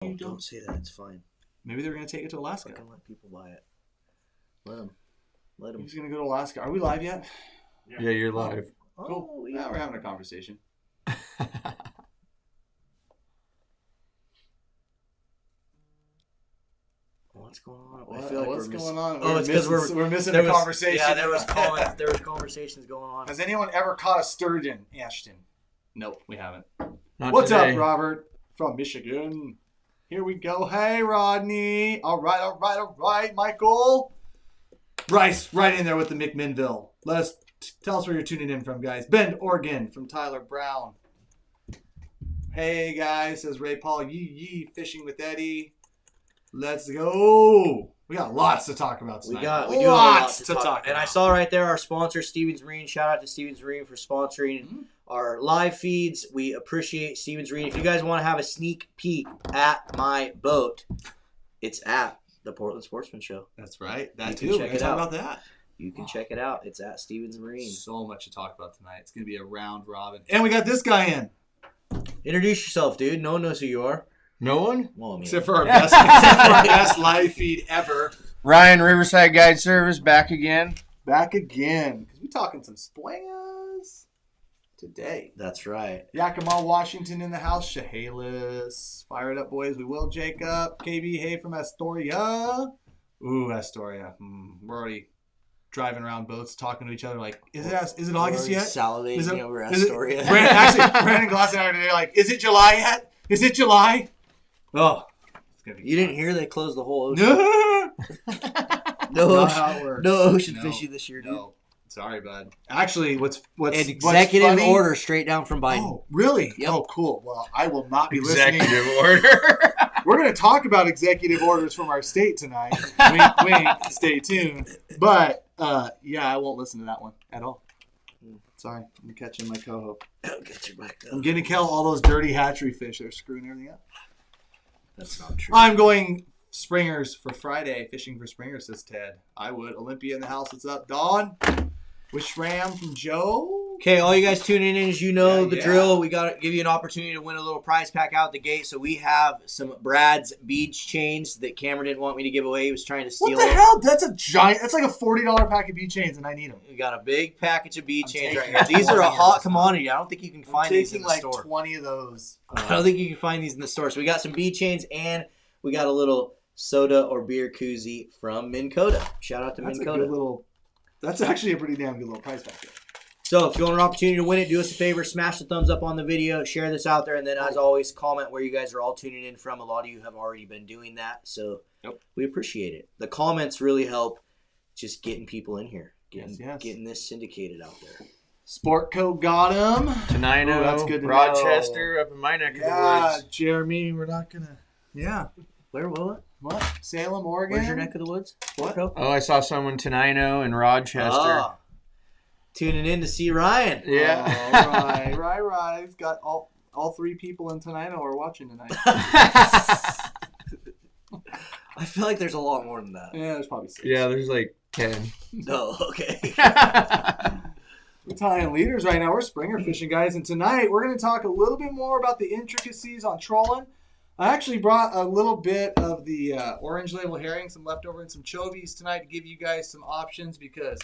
You don't say that. It's fine. Maybe they're going to take it to Alaska. Fucking let people buy it. Let them. He's going to go to Alaska. Are we live yet? Yeah, you're live. Cool. Oh, Yeah, we're having a conversation. What's going on? What? I feel like What's we're going on? Oh, it's because we're missing the conversation. Yeah, there was comments. There was conversations going on. Has anyone ever caught a sturgeon, Ashton? Nope, we haven't. Not What's today. up, Robert from Michigan? Here we go. Hey, Rodney. All right, Michael. Bryce, right in there with the McMinnville. Tell us where you're tuning in from, guys. Bend, Oregon, from Tyler Brown. Hey, guys, says Ray Paul. Yee, fishing with Eddie. Let's go. We got lots to talk about tonight. We do have a lot to talk about. And I saw right there our sponsor, Stevens Marine. Shout out to Stevens Marine for sponsoring our live feeds. We appreciate Stevens Marine. If you guys want to have a sneak peek at my boat, it's at the Portland Sportsman Show. That's right. That You too. can check We're it talk out. about that. You can check it out. It's at Stevens Marine. So much to talk about tonight. It's going to be a round robin. And we got this guy in. Introduce yourself, dude. No one knows who you are. No one? Well, I mean, Except for our best live feed ever. Ryan, Riverside Guide Service, back again. Back again. Because we're talking some splingas today. that's right. Yakima, Washington in the house. Chehalis. Fire it up, boys. We will. Jacob. KB Hay from Astoria. Ooh, Astoria. We're already driving around boats, talking to each other like, is it August yet? Salivating over Astoria. Brandon Glass and I are today like, is it July yet? Is it July? Oh. It's gonna be You didn't hear they closed the whole ocean. No. No how it works. ocean No. fishing this year, dude. No. Sorry, bud. Actually, what's Executive funny, order straight down from Biden. Oh, really? Yep. Oh, cool. Well, I will not be listening. Executive order. We're going to talk about executive orders from our state tonight. Wink, wink. Stay tuned. But, yeah, I won't listen to that one at all. Sorry. I'm catching my coho. I'll get you back I'm up. going to kill all those dirty hatchery fish that are screwing everything up. That's not true. I'm going springers for Friday. Fishing for springers, says Ted. I would. Olympia in the house. What's up, Dawn? Wish Ram from Joe. Okay, all you guys tuning in, as you know the Yeah. drill. We got to give you an opportunity to win a little prize pack out the gate. So we have some Brad's beach chains that Cameron didn't want me to give away. He was trying to steal What the it. hell? That's a giant. That's like a $40 pack of bead chains, and I need them. We got a big package of bead chains right taking here. These are a 20 hot of those. commodity. I don't think you can I'm find these in taking the like store. 20 of those. I don't think you can find these in the store. So we got some bead chains and we got a little soda or beer koozie from Minn Kota. Shout out to That's Minn a Kota. good little. That's actually a pretty damn good little price pack. So if you want an opportunity to win it, do us a favor, smash the thumbs up on the video, share this out there, and then as always, comment where you guys are all tuning in from. A lot of you have already been doing that, so we appreciate it. The comments really help just getting people in here, getting this syndicated out there. Sportco got him. Tenino, Oh, that's good to Rochester, up in my neck of the woods. Jeremy, we're not gonna. Yeah. Where, what? What? Salem, Oregon. Where's your neck of the woods? What? Sportco? Oh, I saw someone Tenino and Rochester. Ah. Tuning in to see Ryan. Yeah. Oh, right. He's got all three people in Tenino are watching tonight. I feel like there's a lot more than that. Yeah, there's probably 6. Yeah, there's like 10. No, okay. We're tying leaders right now. We're springer fishing, guys. And tonight we're going to talk a little bit more about the intricacies on trolling. I actually brought a little bit of the orange label herring, some leftover, and some anchovies tonight to give you guys some options because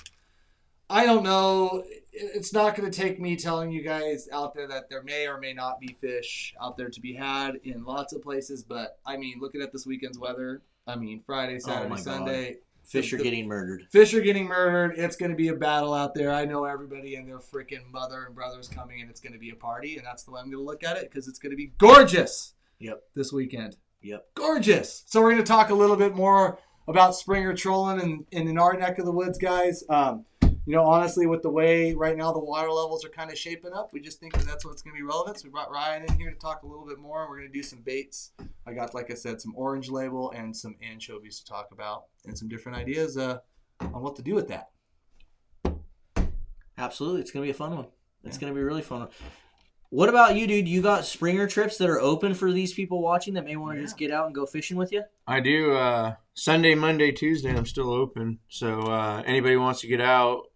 I don't know. It's not going to take me telling you guys out there that there may or may not be fish out there to be had in lots of places. But, I mean, looking at this weekend's weather, I mean, Friday, Saturday, my God. Sunday. Fish are getting murdered. Fish are getting murdered. It's going to be a battle out there. I know everybody and their freaking mother and brothers coming, and it's going to be a party. And that's the way I'm going to look at it because it's going to be gorgeous. Yep. This weekend. Yep. Gorgeous. So we're going to talk a little bit more about springer trolling and in our neck of the woods, guys. Honestly, with the way right now the water levels are kind of shaping up, we just think that that's what's going to be relevant. So we brought Ryan in here to talk a little bit more. We're going to do some baits. I got, like I said, some orange label and some anchovies to talk about and some different ideas on what to do with that. Absolutely. It's going to be a fun one. It's going to be a really fun one. What about you, dude? You got springer trips that are open for these people watching that may want to just get out and go fishing with you? I do. Sunday, Monday, Tuesday, I'm still open. So anybody wants to get out,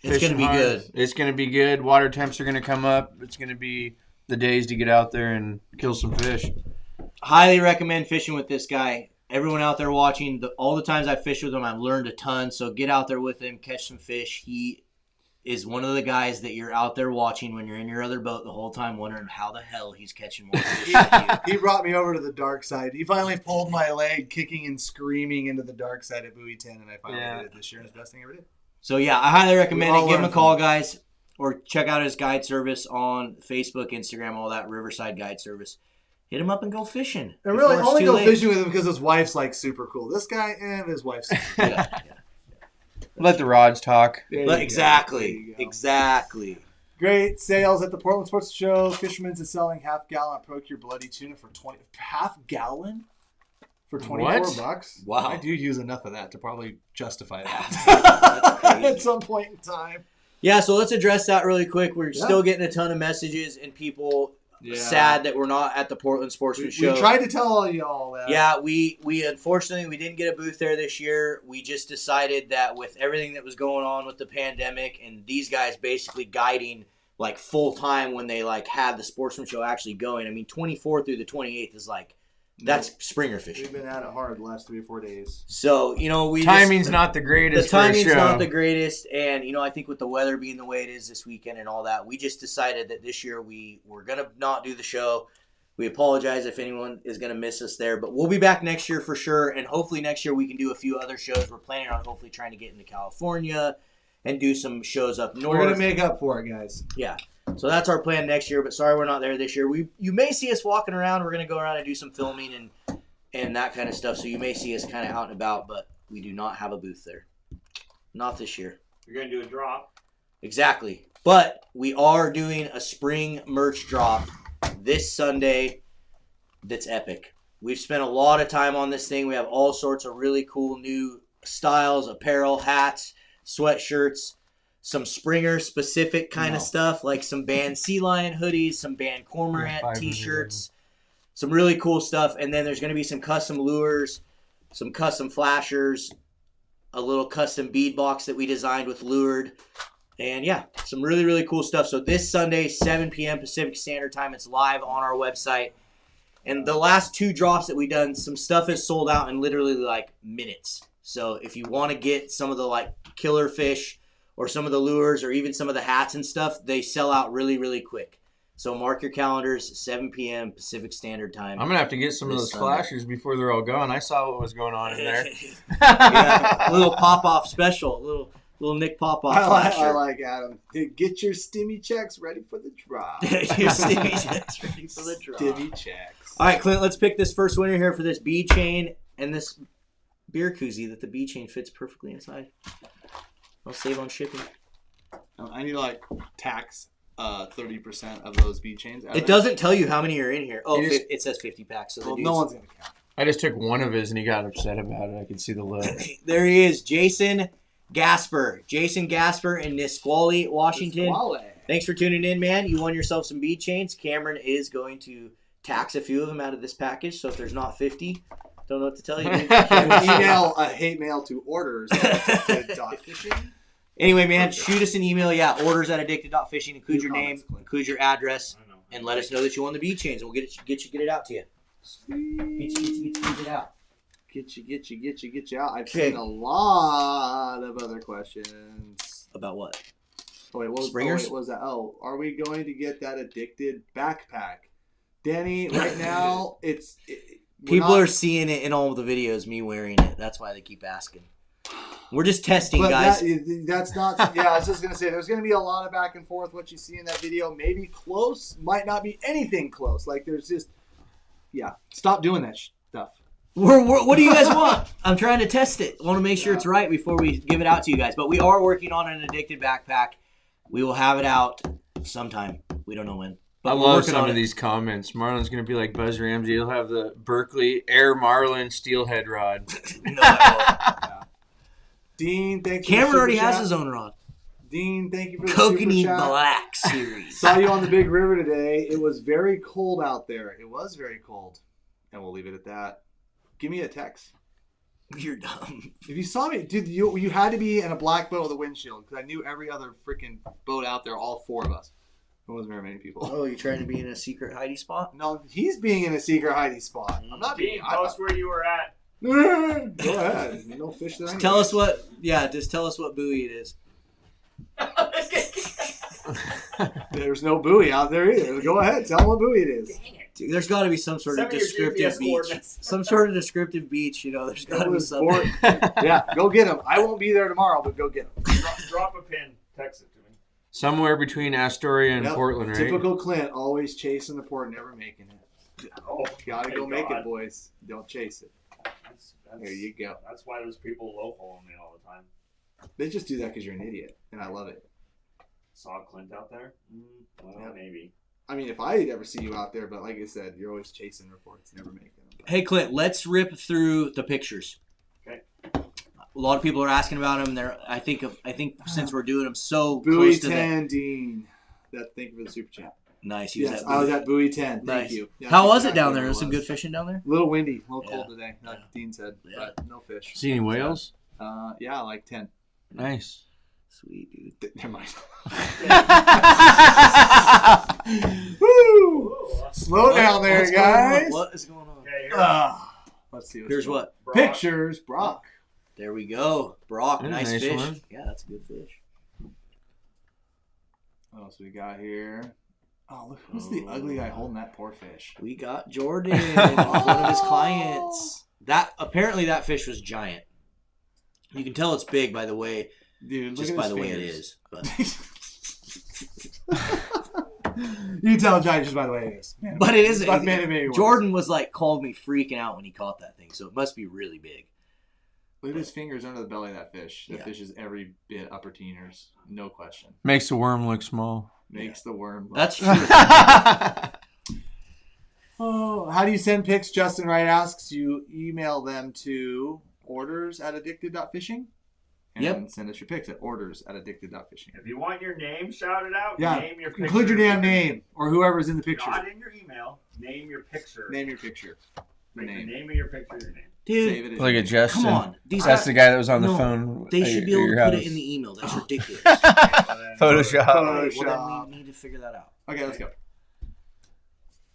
It's going to be good. It's going to be good. Water temps are going to come up. It's going to be the days to get out there and kill some fish. highly recommend fishing with this guy. Everyone out there watching, all the times I fished with him, I've learned a ton. So get out there with him, catch some fish. He is one of the guys that you're out there watching when you're in your other boat the whole time, wondering how the hell he's catching more fish than you. He brought me over to the dark side. He finally pulled my leg, kicking and screaming into the dark side at Buoy 10, and I finally did it this year. It's the best thing I ever did. So yeah, I highly recommend it. Give him a call, guys, or check out his guide service on Facebook, Instagram, all that, Riverside Guide Service. Hit him up and go fishing. And really, only go fishing with him because his wife's like super cool. This guy and his wife's super cool. Yeah. Let the rods talk. Exactly. Great sales at the Portland Sports Show. Fisherman's is selling half-gallon Procure Bloody Tuna for half-gallon for $24. Wow. I do use enough of that to probably justify that at some point in time. Yeah, so let's address that really quick. We're still getting a ton of messages and people sad that we're not at the Portland Sportsman Show. We tried to tell all y'all that. Yeah, we unfortunately we didn't get a booth there this year. We just decided that with everything that was going on with the pandemic and these guys basically guiding like full time when they like had the Sportsman Show actually going. I mean, 24th through the 28th is like that's Springer fishing. We've been at it hard the last 3 or 4 days. So, timing's not the greatest. The timing's not the greatest, and I think with the weather being the way it is this weekend and all that, we just decided that this year we're gonna not do the show. We apologize if anyone is gonna miss us there, but we'll be back next year for sure, and hopefully next year we can do a few other shows. We're planning on hopefully trying to get into California and do some shows up north. We're gonna make up for it, guys. Yeah. So that's our plan next year, but sorry we're not there this year. You may see us walking around. We're going to go around and do some filming and that kind of stuff, so you may see us kind of out and about, but we do not have a booth there. Not this year. You're going to do a drop. Exactly. But we are doing a spring merch drop this Sunday that's epic. We've spent a lot of time on this thing. We have all sorts of really cool new styles, apparel, hats, sweatshirts, some Springer specific kind of stuff, like some band Sea Lion hoodies, some band Cormorant t-shirts, some really cool stuff. And then there's going to be some custom lures, some custom flashers, a little custom bead box that we designed with Lured. And yeah, some really, really cool stuff. So this Sunday, 7 p.m. Pacific Standard Time, it's live on our website. And the last 2 drops that we've done, some stuff is sold out in literally like minutes. So if you want to get some of the like killer fish or some of the lures or even some of the hats and stuff, they sell out really, really quick. So mark your calendars, 7 p.m. Pacific Standard Time. I'm going to have to get some of those flashers before they're all gone. I saw what was going on in there. Yeah, a little pop-off special, little Nick Pop-off flasher. I like Adam. Get your stimmy checks ready for the drop. Your stimmy checks ready for the drop. Stimmy checks. All right, Clint, let's pick this first winner here for this bead chain and this beer koozie that the bead chain fits perfectly inside. I'll save on shipping. I need to like tax 30% of those bead chains. It doesn't tell you how many are in here. Oh, it says 50 packs. So no one's going to count. I just took one of his and he got upset about it. I could see the look. There he is, Jason Gasper. Jason Gasper in Nisqually, Washington. Thanks for tuning in, man. You won yourself some bead chains. Cameron is going to tax a few of them out of this package, so if there's not 50... Don't know what to tell you. Email a hate mail to orders at addicted.fishing. Anyway, man, shoot us an email. Yeah, orders@addicted.fishing. Include your name, include your address, and let us know that you won the bead chains, and we'll get it out to you. Get it out. Get you out. I've seen a lot of other questions. About what? Oh, wait, what Springers? was that? Oh, are we going to get that addicted backpack? Danny, right now, people are seeing it in all the videos, me wearing it. That's why they keep asking. We're just testing, guys. That's not... Yeah, I was just going to say, there's going to be a lot of back and forth. What you see in that video, maybe close, might not be anything close. Like, there's just... Yeah, stop doing that stuff. What do you guys want? I'm trying to test it. I want to make sure it's right before we give it out to you guys. But we are working on an addicted backpack. We will have it out sometime. We don't know when. But I love some of these comments. Marlon's going to be like Buzz Ramsey. He'll have the Berkeley Air Marlin steelhead rod. No, I won't. Yeah. Dean, thank you. Cameron already has his own rod. Dean, thank you for the Kokanee super chat. Black series. Saw you on the big river today. It was very cold out there. It was very cold. And we'll leave it at that. Give me a text. You're dumb. If you saw me, dude, you had to be in a black boat with a windshield because I knew every other freaking boat out there, all 4 of us. There wasn't very many people. Oh, you trying to be in a secret hiding spot? No, he's being in a secret hiding spot. I'm not being. Post where you were at. Go ahead. No fish there. Tell us what. Yeah, just tell us what buoy it is. There's no buoy out there either. Go ahead. Tell them what buoy it is. Dude, there's got to be some sort of descriptive beach. Some sort of descriptive beach. You know, there's got to be something. Yeah, go get them. I won't be there tomorrow, but go get them. Drop a pin. Text it to me. Somewhere between Astoria and Portland, right? Typical Clint, always chasing the port, never making it. Oh, gotta go make it, boys. Don't chase it. That's, there you go. That's why those people low-hauling me all the time. They just do that because you're an idiot, and I love it. Saw Clint out there? Well, maybe. I mean, if I'd ever see you out there, but like I said, you're always chasing reports, never making them. Hey, Clint, let's rip through the pictures. Okay. A lot of people are asking about them. I think since we're doing them so Buoy close to 10, Dean. Thank you for the super chat. Nice. Yes, I was at Buoy 10. Thank you. Yeah, how was it down there? There was some good fishing down there? A little windy, a little cold today, like Dean said, but no fish. See any whales? Yeah, like 10. Nice. Sweet, dude. Never mind. Woo! Slow down there, guys. What is going on? Okay, let's see. Here's what? Brock. Pictures, Brock. There we go. Brock, nice fish. One. Yeah, that's a good fish. What else we got here? Oh, look, who's the ugly guy holding that poor fish? We got Jordan, one of his clients. Apparently that fish was giant. You can tell it's big by the way, dude. Just by the way it is. But. You can tell it's giant just by the way it is. Man, but it is. Jordan was like called me freaking out when he caught that thing, so it must be really big. Look at his fingers under the belly of that fish. That fish is every bit upper teeners, no question. Makes the worm look small. Makes the worm look. That's true. Oh, how do you send pics? Justin Wright asks. You email them to orders@addicted.fishing. And send us your pics at orders@addicted.fishing. If you want your name shouted out, name your picture. Include your damn name or whoever's in the picture. Not in your email. Name your picture. Name your picture. Your name. The name of your picture, your name. Dude, save it look at Justin. Come on. That's the guy that was on the phone. They should be able to put it in the email. That's ridiculous. Photoshop. Well, then we need to figure that out. Okay, let's go.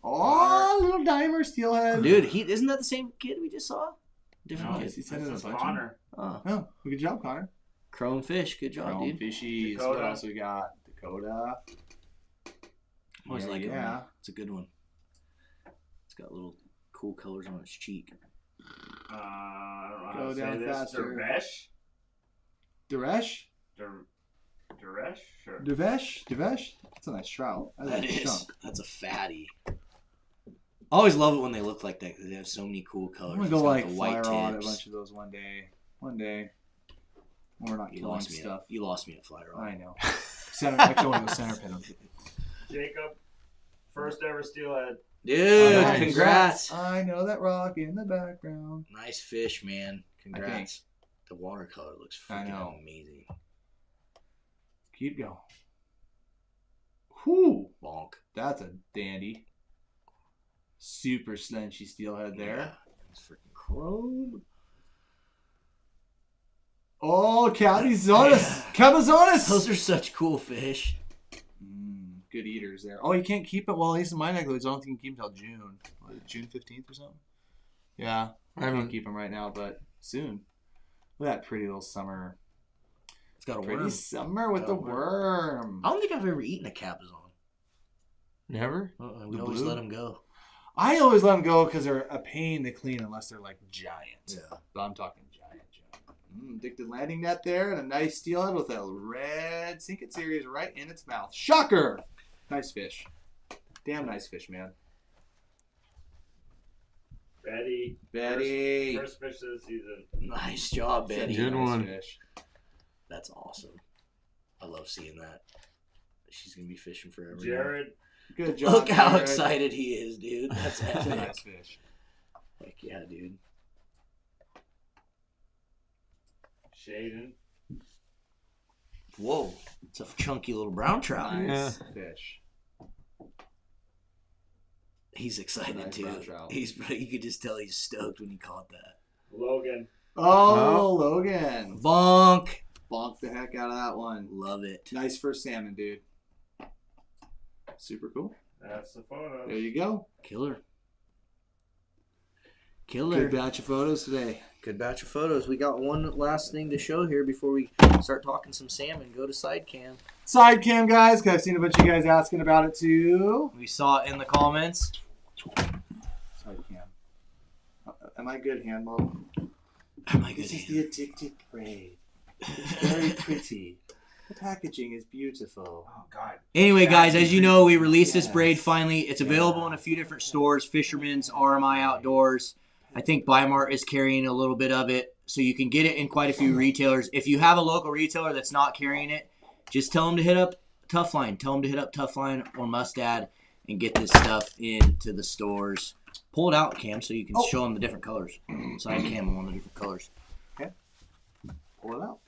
Oh, little dimer steelhead. Dude, isn't that the same kid we just saw? Different kid. He sent us a bunch. Connor. Oh, good job, Connor. Chrome fish. Good job, dude. Fishies. What else we got? Dakota. Always like it. It's a good one. It's got little cool colors on its cheek. I don't know how Go to down say this. faster. Deresh? Duresh? Deresh? Sure. Devesh? That's a nice trout. That is. That's a fatty. I always love it when they look like that because they have so many cool colors. I'm gonna go like the fly white rod a tips. bunch of those one day. We're not killing stuff. You lost me at fly rod. I know. Actually, I want to go center pin them. Jacob, first ever steelhead. Dude, Nice. congrats. I know that rock in the background. Nice fish, man. Congrats. The watercolor looks freaking amazing. Keep going. Whew. Bonk. That's a dandy. Super slenchy steelhead there. Yeah. It's freaking chrome. Oh, Cabezones. Cabezones. Those are such cool fish. Good eaters there. Oh, you can't keep it. Well, at least in my neck of the woods, I don't think you can keep them until June. What, June 15th or something? Yeah. I can't keep them right now, but soon. Look at that pretty little summer. It's got a pretty worm. summer with the worm. I don't think I've ever eaten a cabezon. Never? We always let them go. I always let them go because they're a pain to clean unless they're like giant. Yeah. But I'm talking giant. Addicted landing net there and a nice steelhead with a red Sink It series right in its mouth. Shocker! Nice fish. Damn nice fish, man. Betty. First fish of the season. Nice job, Betty. Good nice one. Fish. That's awesome. I love seeing that. She's going to be fishing forever. Jared. Good job. Look how Jared. excited he is, dude. That's That's a epic. nice fish. Heck yeah, dude. Shaden. Whoa. It's a chunky little brown trout. Nice fish. He's excited Nice too. brown trout. You could just tell he's stoked when he caught that. Logan. Oh, Logan. Bonk. Bonk the heck out of that one. Love it. Nice first salmon, dude. Super cool. That's the photo. There you go. Killer. Good batch of photos today. Good batch of photos. We got one last thing to show here before we start talking some salmon. Go to side cam. Side cam, guys, because I've seen a bunch of you guys asking about it too. We saw it in the comments. Side cam. Am I good, hand mode? Oh my This goodness. is the addicted braid. It's very pretty. The packaging is beautiful. Oh, God. Anyway, guys, as you know, we released this Yes. braid finally. It's available in a few different stores. Fisherman's, RMI Outdoors. I think Bimart is carrying a little bit of it. So you can get it in quite a few retailers. If you have a local retailer that's not carrying it, just tell them to hit up Tough Line. Tell them to hit up Tough Line or Mustad and get this stuff into the stores. Pull it out, Cam, so you can show them the different colors. Side cam on the different colors. Okay. Pull it out.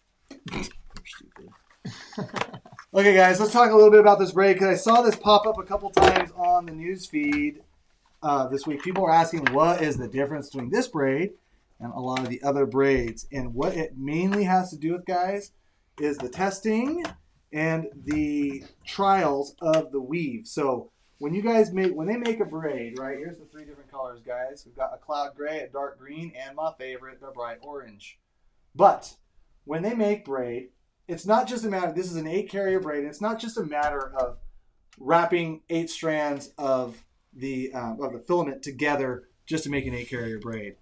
You're stupid. Okay, guys, let's talk a little bit about this braid because I saw this pop up a couple times on the news feed this week. People are asking what is the difference between this braid and a lot of the other braids. And what it mainly has to do with, guys, is the testing and the trials of the weave. So when you guys when they make a braid, right, here's the 3 different colors, guys. We've got a cloud gray, a dark green, and my favorite, the bright orange. But when they make braid, it's not just a matter, this is an 8 carrier braid. It's not just a matter of wrapping 8 strands of the filament together just to make an 8 carrier braid.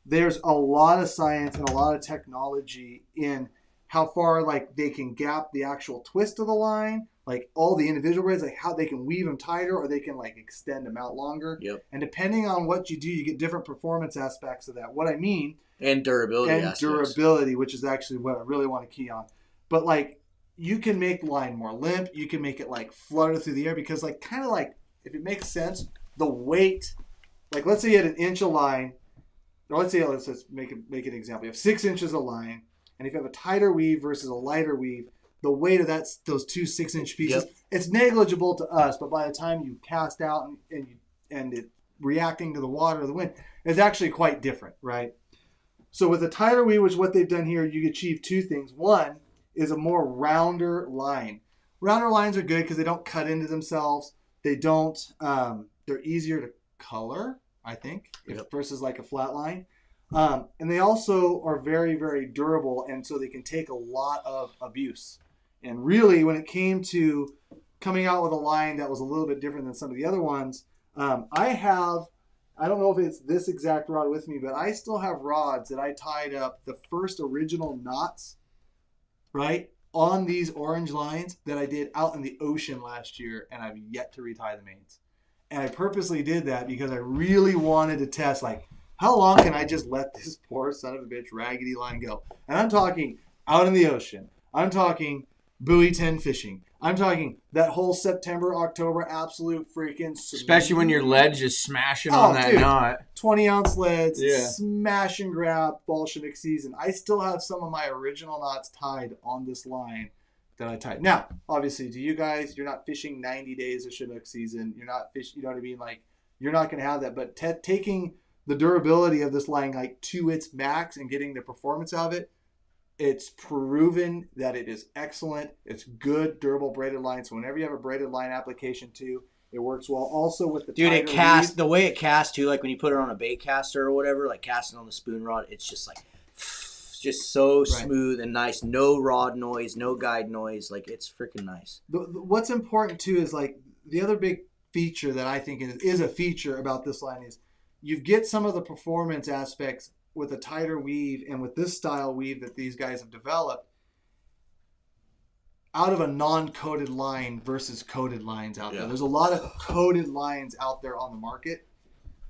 There's a lot of science and a lot of technology in how far like they can gap the actual twist of the line, like all the individual braids, like how they can weave them tighter or they can like extend them out longer. Yep. And depending on what you do, you get different performance aspects of that. What I mean, And durability and aspects. durability, which is actually what I really want to key on. But like you can make line more limp, you can make it like flutter through the air because like kind of like if it makes sense, the weight, like let's say you had an inch of line, or let's just make an example. You have 6 inches of line, and if you have a tighter weave versus a lighter weave, the weight of those 2 6-inch pieces, it's negligible to us, but by the time you cast out and it reacting to the water or the wind, it's actually quite different, right? So with a tighter weave, which is what they've done here, you achieve 2 things. One is a more rounder line. Rounder lines are good because they don't cut into themselves. They don't, they're easier to color, I think, versus like a flat line. And they also are very, very durable, and so they can take a lot of abuse. And really, when it came to coming out with a line that was a little bit different than some of the other ones, I don't know if it's this exact rod with me, but I still have rods that I tied up the first original knots, right, on these orange lines that I did out in the ocean last year, and I've yet to retie the mains. And I purposely did that because I really wanted to test, like, how long can I just let this poor son of a bitch raggedy line go? And I'm talking out in the ocean. I'm talking buoy 10 fishing. I'm talking that whole September, October, absolute freaking... Especially when your ledge is smashing on that knot. 20-ounce leads, Yeah. smash and grab, Bolshevik season. I still have some of my original knots tied on this line that I tied. Now, obviously, to you guys, you're not fishing 90 days of Chinook season. You're not fishing, you know what I mean? Like, you're not going to have that. But taking the durability of this line like to its max and getting the performance of it, it's proven that it is excellent. It's good, durable braided line. So whenever you have a braided line application too, it works well. Also with the Dude, it tighter casts, weave, the way it casts too, like when you put it on a bait caster or whatever, like casting on the spoon rod, it's just like, it's just so smooth and nice. No rod noise, no guide noise. Like, it's freaking nice. What's important too is like the other big feature that I think is a feature about this line is you get some of the performance aspects with a tighter weave and with this style weave that these guys have developed out of a non-coated line versus coated lines out there. There's a lot of coated lines out there on the market.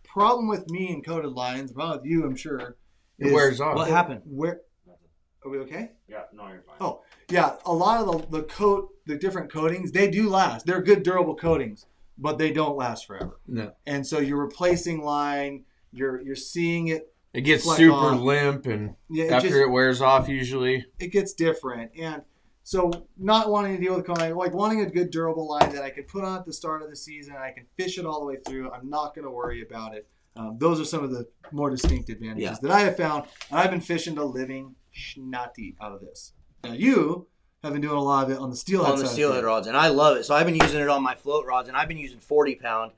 Problem with me and coated lines, problem with you, I'm sure, It wears off. What happened? Are we okay? Yeah, no, you're fine. Oh, yeah. A lot of the different coatings, they do last. They're good, durable coatings, but they don't last forever. No. And so you're replacing line. You're seeing it. It gets Fleck super off. limp, and Yeah, after it wears off, usually. it gets different. And so not wanting to deal with coating, like wanting a good, durable line that I can put on at the start of the season, and I can fish it all the way through. I'm not going to worry about it. Those are some of the more distinct advantages that I have found, and I've been fishing the living schnatty out of this. Now you have been doing a lot of it on the steelhead on the steelhead rods, and I love it. So I've been using it on my float rods, and I've been using 40 pound.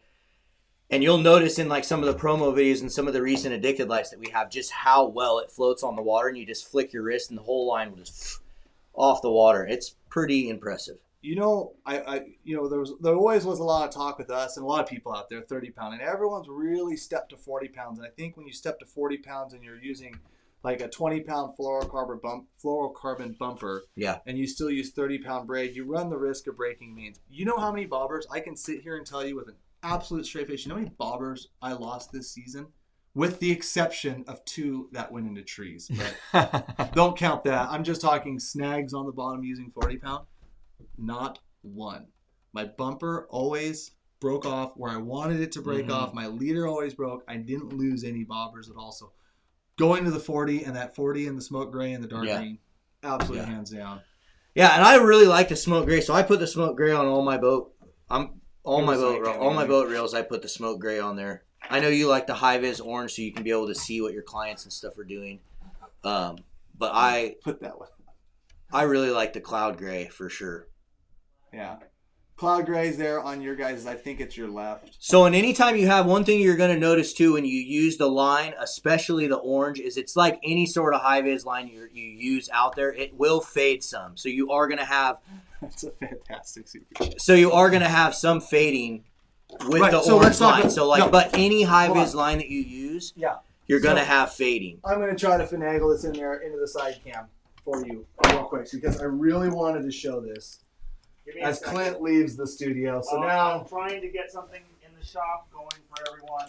And you'll notice in like some of the promo videos and some of the recent addicted lights that we have just how well it floats on the water, and you just flick your wrist and the whole line will just off the water. It's pretty impressive. You know, there always was a lot of talk with us and a lot of people out there, 30 pound, and everyone's really stepped to 40 pounds. And I think when you step to 40 pounds and you're using like a 20 pound fluorocarbon bumper, yeah, and you still use 30 pound braid, you run the risk of breaking mains. You know how many bobbers I can sit here and tell you with an absolute straight face? You know how many bobbers I lost this season? With the exception of 2 that went into trees. But don't count that. I'm just talking snags on the bottom using 40 pound. Not one. My bumper always broke off where I wanted it to break off. My leader always broke. I didn't lose any bobbers at all. So going to the 40 and that 40 and the smoke gray and the dark green, absolutely hands down. Yeah, and I really like the smoke gray. So I put the smoke gray on all my boat. All my boat reels. I put the smoke gray on there. I know you like the high vis orange, so you can be able to see what your clients and stuff are doing. But I put that one. I really like the cloud gray for sure. Yeah. Cloud gray's there on your guys', I think it's your left. So, and anytime you have, one thing you're going to notice too when you use the line, especially the orange, is it's like any sort of high-vis line you use out there, it will fade some. So you are going to have... That's a fantastic super. So you are going to have some fading with the orange line. So like, but any high-vis line that you use, you're going to have fading. I'm going to try to finagle this in there into the side cam for you real quick because I really wanted to show this. As Clint leaves the studio. So now I'm trying to get something in the shop going for everyone.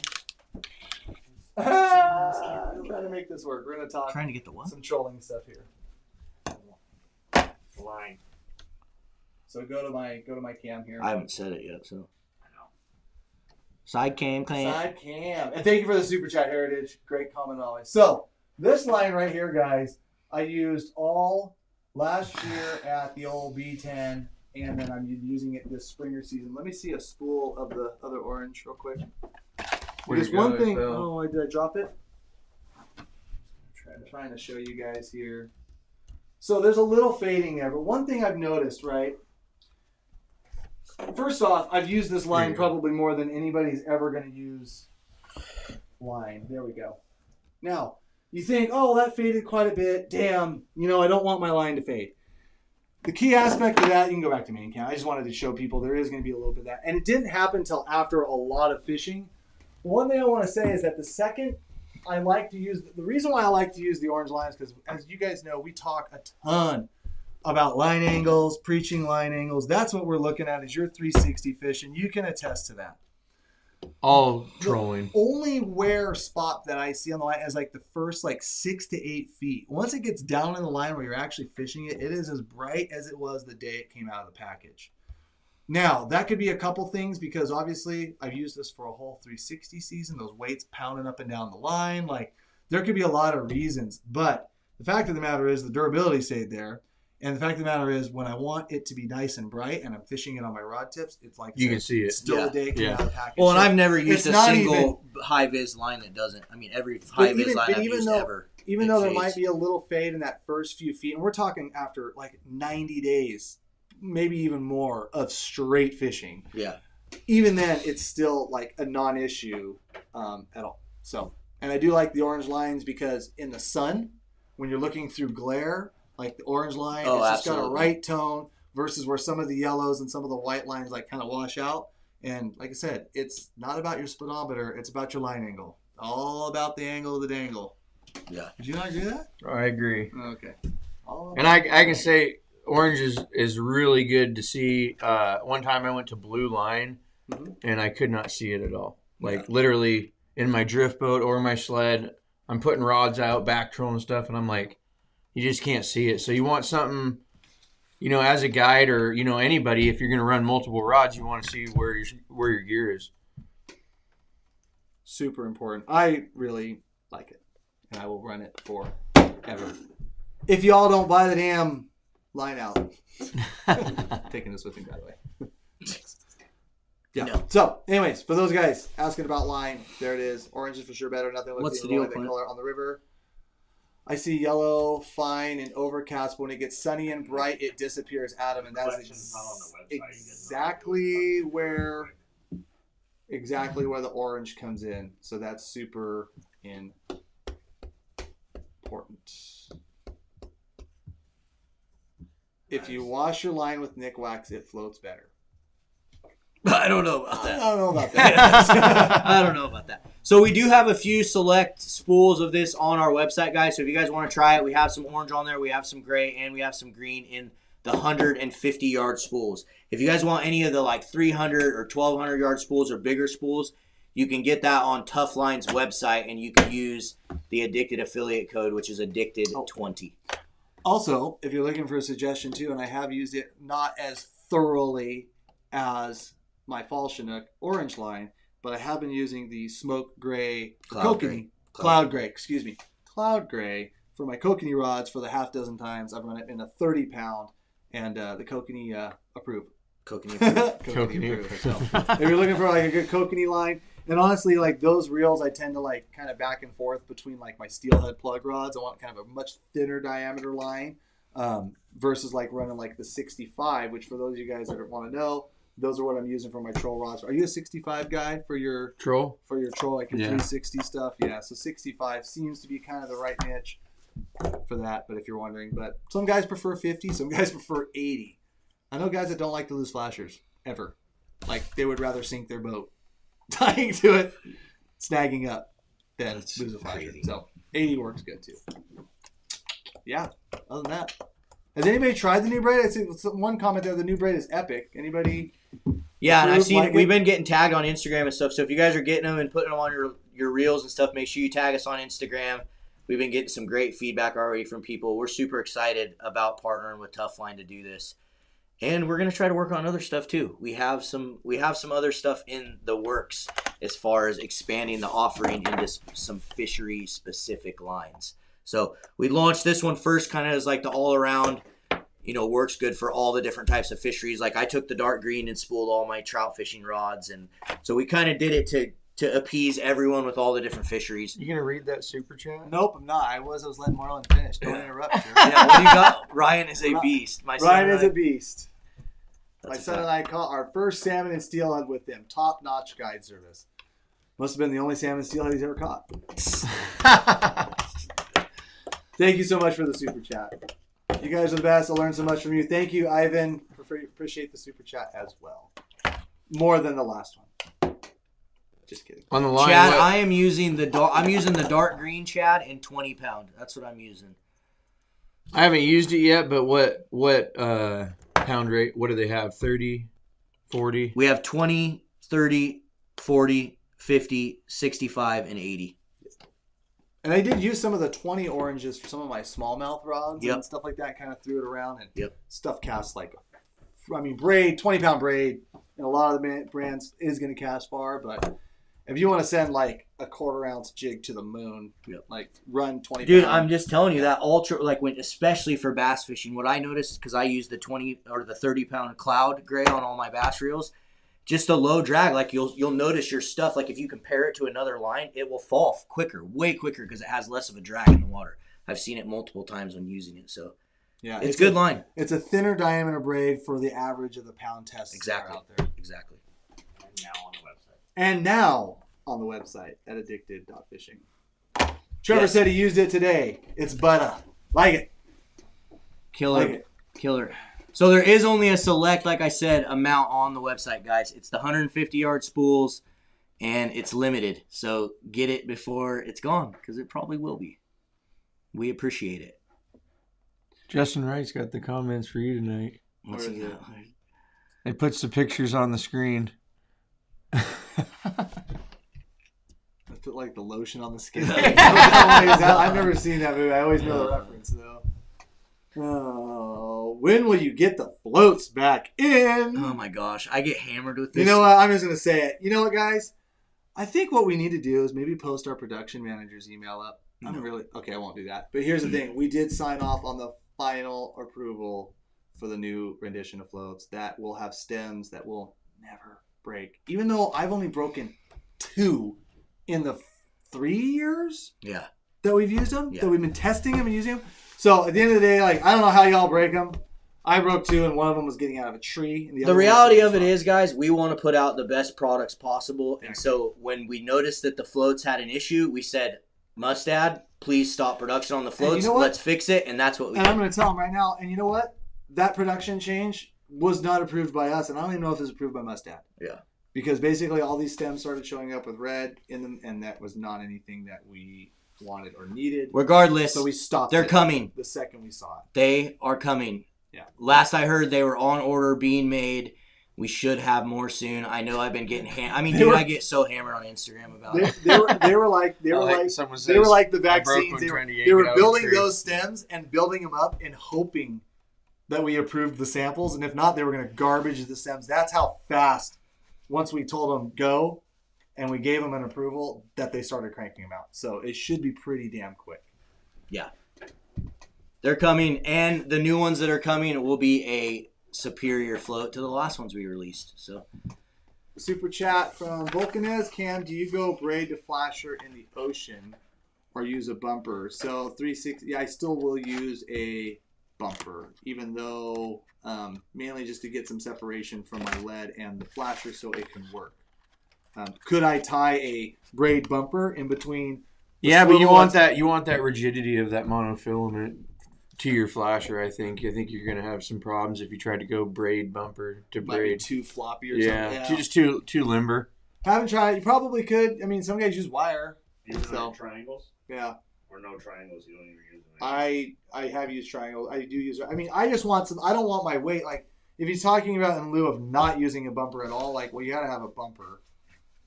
I'm trying to make this work. We're going to talk Trying to get the what? some trolling stuff here. Line. So go to my cam here. I haven't said it yet, so. I know. Side cam, Clint. Side cam. And thank you for the super chat, Heritage. Great comment always. So this line right here, guys, I used all last year at the old B10. And then I'm using it this Springer season. Let me see a spool of the other orange real quick. Because one thing, did I drop it? I'm trying to show you guys here. So there's a little fading there, but one thing I've noticed, right? First off, I've used this line probably more than anybody's ever going to use line. There we go. Now, you think, oh, that faded quite a bit. Damn, I don't want my line to fade. The key aspect of that, you can go back to main cam. I just wanted to show people there is going to be a little bit of that. And it didn't happen until after a lot of fishing. One thing I want to say is that the second I like to use, the reason why I like to use the orange line is because, as you guys know, we talk a ton about line angles, preaching line angles. That's what we're looking at is your 360 fishing. You can attest to that. All trolling. The only wear spot that I see on the line is like the first 6 to 8 feet. Once it gets down in the line where you're actually fishing it, it is as bright as it was the day it came out of the package. Now, that could be a couple things because obviously I've used this for a whole 360 season. Those weights pounding up and down the line. There could be a lot of reasons. But the fact of the matter is the durability stayed there. And the fact of the matter is, when I want it to be nice and bright and I'm fishing it on my rod tips, it's like you can see it. Still the day it came out of the package. Well, and I've never used a single high-vis line that doesn't. I mean, every high-vis line I've used ever. Even though there might be a little fade in that first few feet, and we're talking after 90 days, maybe even more, of straight fishing. Yeah. Even then, it's still a non-issue at all. So, and I do like the orange lines because in the sun, when you're looking through glare, like the orange line, it's just got a right tone versus where some of the yellows and some of the white lines kind of wash out. And like I said, it's not about your speedometer, it's about your line angle. All about the angle of the dangle. Yeah. Did you not agree with that? I agree. Okay. And I can say orange is really good to see. One time I went to blue line and I could not see it at all. Literally in my drift boat or my sled, I'm putting rods out, back trolling stuff, and I'm like, you just can't see it. So you want something, as a guide or, anybody, if you're going to run multiple rods, you want to see where your gear is. Super important. I really like it, and I will run it forever. If y'all don't buy the damn line out. Taking this with me, by the way. Yeah. No. So, anyways, for those guys asking about line, there it is. Orange is for sure better. Nothing looks like the color on the river. I see yellow, fine, and overcast. But when it gets sunny and bright, it disappears, Adam. And that's exactly where the orange comes in. So that's super important. If you wash your line with Nick Wax, it floats better. I don't know about that. I don't know about that. I don't know about that. So we do have a few select spools of this on our website, guys. So if you guys want to try it, we have some orange on there, we have some gray, and we have some green in the 150-yard spools. If you guys want any of the like 300 or 1,200-yard spools or bigger spools, you can get that on Tough Line's website, and you can use the Addicted affiliate code, which is Addicted20. Also, if you're looking for a suggestion too, and I have used it not as thoroughly as my Fall Chinook orange line, but I have been using the smoke gray cloud gray for my kokanee rods for the half dozen times I've run it in a 30-pound, and the kokanee approve. Kokanee approve. So if you're looking for like a good kokanee line, and honestly, like those reels, I tend to like kind of back and forth between like my steelhead plug rods. I want kind of a much thinner diameter line versus like running like the 65, which for those of you guys that want to know, those are what I'm using for my troll rods. Are you a 65 guy for your troll? For your troll, like your 360 stuff? Yeah, so 65 seems to be kind of the right niche for that. But if you're wondering, but some guys prefer 50, some guys prefer 80. I know guys that don't like to lose flashers ever. Like they would rather sink their boat tying to it, snagging up, than lose a flasher. So 80 works good too. Yeah. Other than that, has anybody tried the new braid? I see one comment there. The new braid is epic. Anybody? Yeah, and I've seen it. We've been getting tagged on Instagram and stuff. So if you guys are getting them and putting them on your reels and stuff, make sure you tag us on Instagram. We've been getting some great feedback already from people. We're super excited about partnering with Tough Line to do this, and we're gonna try to work on other stuff too. We have some other stuff in the works as far as expanding the offering into some fishery specific lines. So we launched this one first, kind of as like the all around. Works good for all the different types of fisheries. Like I took the dark green and spooled all my trout fishing rods. And so we kind of did it to appease everyone with all the different fisheries. You going to read that super chat? Nope, I'm not. I was letting Marlon finish. Don't interrupt. Yeah, what do you got? Ryan is a beast. Ryan is a beast. My son and I caught our first salmon and steelhead with them. Top-notch guide service. Must have been the only salmon and steelhead he's ever caught. Thank you so much for the super chat. You guys are the best. I learned so much from you. Thank you, Ivan. Appreciate the super chat as well. More than the last one. Just kidding. On the line, Chad, I am using the dark green Chad in 20-pound. That's what I'm using. I haven't used it yet, but what pound rate? What do they have? 30, 40? We have 20, 30, 40, 50, 65, and 80. And I did use some of the 20 oranges for some of my smallmouth rods and stuff like that. Kind of threw it around and stuff casts like, braid, 20-pound braid, and a lot of the brands is going to cast far. But if you want to send like a 1/4 ounce jig to the moon, like run 20 Dude, pound. I'm just telling you that ultra, like especially for bass fishing, what I noticed, because I use the 20 or the 30-pound cloud gray on all my bass reels, just a low drag, like you'll notice your stuff, like if you compare it to another line, it will fall quicker, way quicker, because it has less of a drag in the water. I've seen it multiple times when using it, so yeah, it's a good line. It's a thinner diameter braid for the average of the pound tests exactly out there. Exactly. And now on the website at addicted.fishing. Trevor said he used it today. It's butter. Like it. Killer. So there is only a select, like I said, amount on the website, guys. It's the 150-yard spools, and it's limited. So get it before it's gone, because it probably will be. We appreciate it. Justin Wright's got the comments for you tonight. What's he got? He puts the pictures on the screen. I put like the lotion on the skin. I've never seen that movie. I always know the reference, though. Oh, when will you get the floats back in? Oh my gosh, I get hammered with this. You know what? I'm just going to say it. You know what, guys? I think what we need to do is maybe post our production manager's email up. Okay, I won't do that. But here's the thing. We did sign off on the final approval for the new rendition of floats that will have stems that will never break. Even though I've only broken 2 in the 3 years. Yeah. that we've used them, Yeah. that we've been testing them and using them. So at the end of the day, like, I don't know how y'all break them. I broke 2, and one of them was getting out of a tree. And The reality of it is, guys, we want to put out the best products possible. And so when we noticed that the floats had an issue, we said, Mustad, please stop production on the floats. Let's fix it. And that's what we did. I'm going to tell them right now. And you know what? That production change was not approved by us. And I don't even know if it was approved by Mustad. Yeah. Because basically all these stems started showing up with red in them. And that was not anything that we wanted or needed. Regardless, so we stopped. They're coming. The second we saw it. They are coming. Yeah. Last I heard, they were on order, being made. We should have more soon. I know I've been getting I get so hammered on Instagram about it. They were like the vaccines. They were building those stems and building them up and hoping that we approved the samples, and if not, they were going to garbage the stems. That's how fast. Once we told them go, and we gave them an approval, that they started cranking them out. So it should be pretty damn quick. Yeah. They're coming, and the new ones that are coming will be a superior float to the last ones we released. So, Super chat from Vulcanez. Cam, do you go braid to flasher in the ocean or use a bumper? So 360, yeah, I still will use a bumper, even though mainly just to get some separation from my lead and the flasher so it can work. Could I tie a braid bumper in between? Yeah, but you want that rigidity of that monofilament to your flasher. I think you're going to have some problems if you try to go braid bumper to braid. Might be too floppy or something. Yeah, just too limber. Haven't tried. You probably could. I mean, some guys use wire. Triangles? Yeah. Or no triangles, you don't even use them. I have used triangles. I do use. I mean, I just want some. I don't want my weight. Like, if he's talking about in lieu of not using a bumper at all, like, well, you got to have a bumper.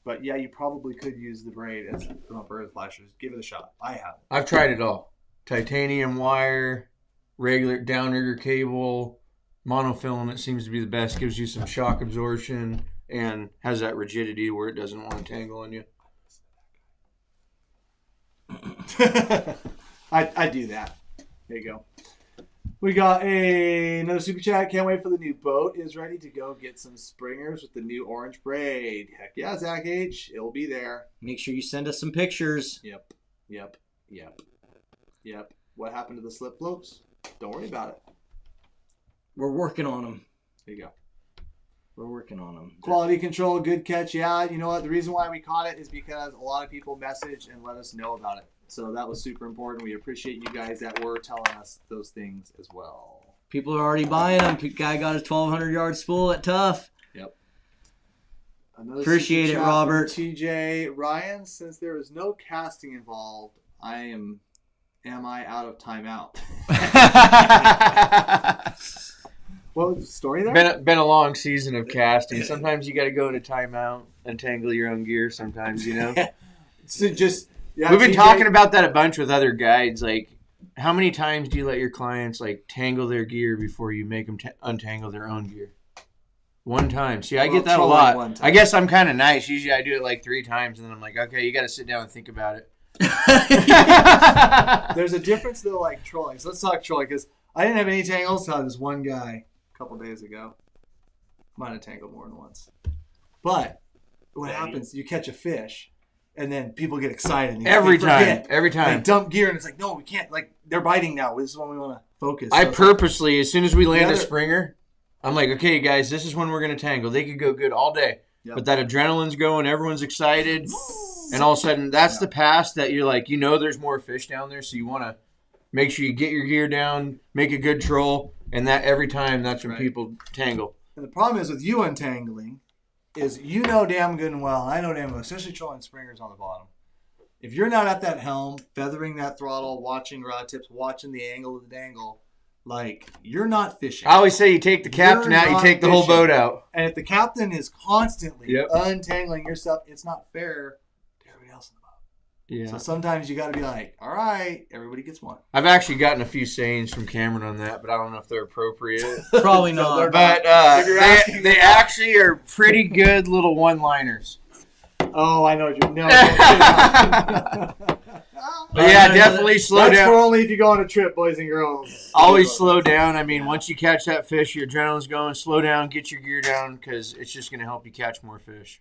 But yeah, you probably could use the braid as the bumper as flashers. Give it a shot. I have. I've tried it all. Titanium wire, regular downrigger cable, monofilament seems to be the best. Gives you some shock absorption and has that rigidity where it doesn't want to tangle on you. I do that. There you go. We got another super chat. Can't wait for the new boat is ready to go get some springers with the new orange braid. Heck yeah, Zach H. It'll be there. Make sure you send us some pictures. Yep. What happened to the slip floats? Don't worry about it. We're working on them. There you go. We're working on them. Quality control, good catch. Yeah, you know what? The reason why we caught it is because a lot of people messaged and let us know about it. So that was super important. We appreciate you guys that were telling us those things as well. People are already buying them. Guy got his 1,200-yard spool at Tough. Yep. Another appreciate it, Robert. TJ Ryan, since there is no casting involved, am I out of timeout? What was the story there? Been a long season of casting. Sometimes you got to go into timeout, untangle your own gear. Sometimes, you know. So just. Yeah, we've been talking about that a bunch with other guides. Like, how many times do you let your clients like tangle their gear before you make them untangle their own gear? One time. See, I get that a lot. I guess I'm kind of nice. Usually I do it like 3 times, and then I'm like, okay, you got to sit down and think about it. There's a difference, though, like trolling. So let's talk trolling, because I didn't have any tangles until this one guy a couple days ago. Might have tangled more than once. But what happens, you catch a fish, and then people get excited. Every time. They dump gear, and it's like, no, we can't. Like, they're biting now. This is when we want to focus. I purposely, as soon as we land a springer, I'm like, okay, guys, this is when we're going to tangle. They could go good all day. Yep. But that adrenaline's going, everyone's excited. And all of a sudden, that's the pass that you're like, there's more fish down there. So you want to make sure you get your gear down, make a good troll. And that every time, that's when people tangle. And the problem is with you untangling is damn good and well, and I know damn well, especially trolling springers on the bottom. If you're not at that helm, feathering that throttle, watching rod tips, watching the angle of the dangle, like, you're not fishing. I always say you take the captain out, you take the whole boat out. And if the captain is constantly untangling your stuff, it's not fair to everybody else in the boat. Yeah. So sometimes you got to be like, all right, everybody gets one. I've actually gotten a few sayings from Cameron on that, but I don't know if they're appropriate. Probably not. But they actually are pretty good little one-liners. Oh, I know what you're. No. But yeah, definitely slow down. That's for only if you go on a trip, boys and girls. Always slow down. I mean, once you catch that fish, your adrenaline's going. Slow down, get your gear down, because it's just going to help you catch more fish.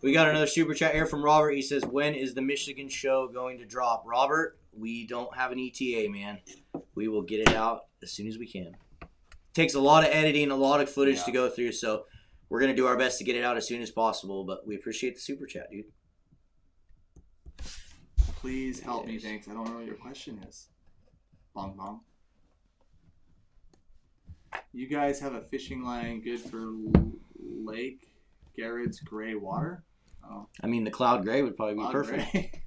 We got another super chat here from Robert. He says, when is the Michigan show going to drop? Robert, we don't have an ETA, man. We will get it out as soon as we can. Takes a lot of editing, a lot of footage to go through, so we're going to do our best to get it out as soon as possible, but we appreciate the super chat, dude. Please help me, thanks. I don't know what your question is. Bong bong. You guys have a fishing line good for Lake Garrett's gray water? Oh. I mean, the cloud gray would probably be perfect.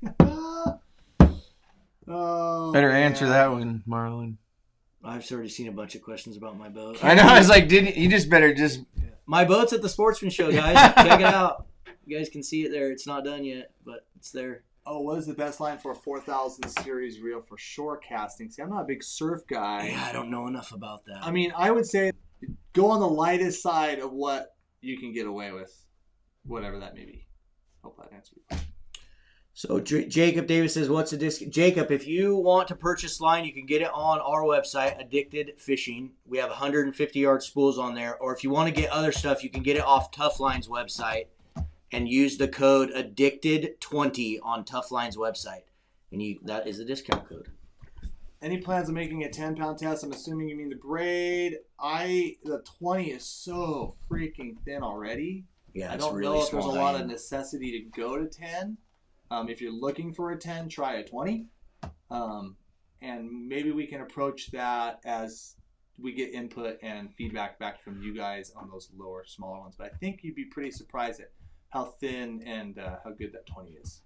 Oh, better answer that one, Marlon. I've already seen a bunch of questions about my boat. I know. I was like, you just better just. My boat's at the Sportsman Show, guys. Check it out. You guys can see it there. It's not done yet, but it's there. Oh, what is the best line for a 4000 series reel for shore casting? See, I'm not a big surf guy. Yeah, I don't know enough about that. I mean, I would say go on the lightest side of what you can get away with, whatever that may be. Hope that answers your question. So Jacob Davis says, what's a disc? Jacob, if you want to purchase line, you can get it on our website, Addicted Fishing. We have 150-yard spools on there. Or if you want to get other stuff, you can get it off Tough Line's website and use the code Addicted20 on Tough Line's website. And that is the discount code. Any plans of making a 10-pound test? I'm assuming you mean the braid. The 20 is so freaking thin already. Yeah, I it's don't really know if there's a small lot diameter. of necessity to go to 10. If you're looking for a 10, try a 20. And maybe we can approach that as we get input and feedback back from you guys on those lower, smaller ones. But I think you'd be pretty surprised at how thin and how good that 20 is.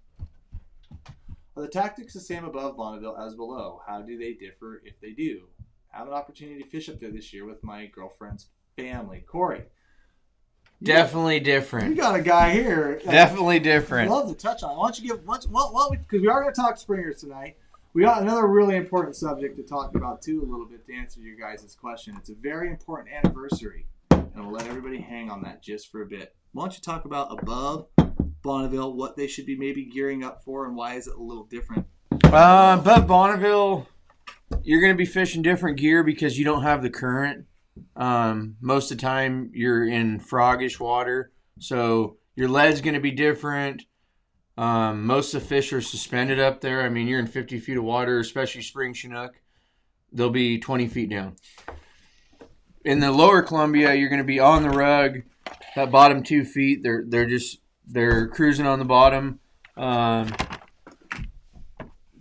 Are the tactics the same above Bonneville as below? How do they differ if they do? Have an opportunity to fish up there this year with my girlfriend's family. Corey. Definitely different. You got a guy here. Definitely different. I'd love to touch on it. Why don't you give, because we are going to talk springers tonight. We got another really important subject to talk about too a little bit to answer your guys' question. It's a very important anniversary, and we'll let everybody hang on that just for a bit. Why don't you talk about above Bonneville, what they should be maybe gearing up for, and why is it a little different? Above Bonneville, you're going to be fishing different gear because you don't have the current. Most of the time you're in froggish water, so your lead's going to be different. Most of the fish are suspended up there. I mean, you're in 50 feet of water, especially spring Chinook. They'll be 20 feet down. In the lower Columbia, you're going to be on the rug. That bottom 2 feet, they're cruising on the bottom.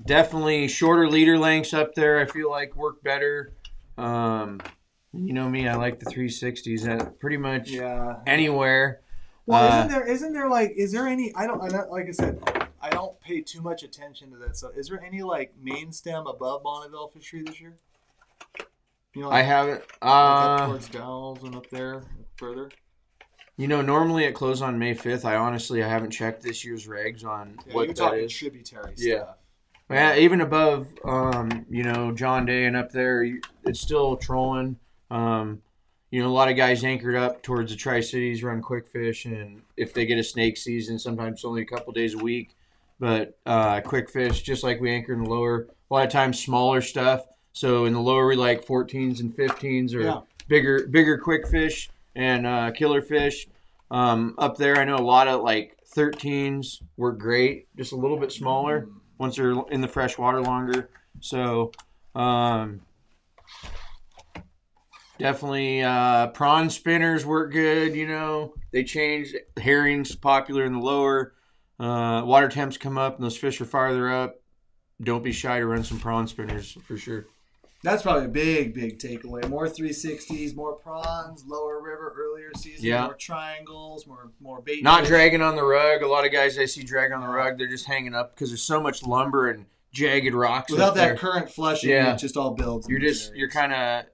Definitely shorter leader lengths up there, I feel like work better. You know me, I like the 360s at pretty much anywhere. Well, is there any, like I said, I don't pay too much attention to that. So is there any like main stem above Bonneville fishery this year? You know, like, I haven't. up towards Dells and up there further. You know, normally it closed on May 5th. I haven't checked this year's regs on what that is. Tributary stuff. Yeah, even above, John Day and up there, it's still trolling. A lot of guys anchored up towards the Tri-Cities run quick fish, and if they get a snake season, sometimes it's only a couple days a week. But quick fish, just like we anchor in the lower, a lot of times smaller stuff. So in the lower, we like 14s and 15s or bigger quick fish and killer fish. Up there, I know a lot of like 13s work great, just a little bit smaller once they're in the fresh water longer. So definitely prawn spinners work good. They changed. Herring's popular in the lower. Water temps come up and those fish are farther up. Don't be shy to run some prawn spinners for sure. That's probably a big takeaway. More 360s, more prawns, lower river, earlier season, more triangles, more bait. Not dragging on the rug. A lot of guys I see drag on the rug, they're just hanging up because there's so much lumber and jagged rocks. Without that there. current flushing, it just all builds. You're kind of,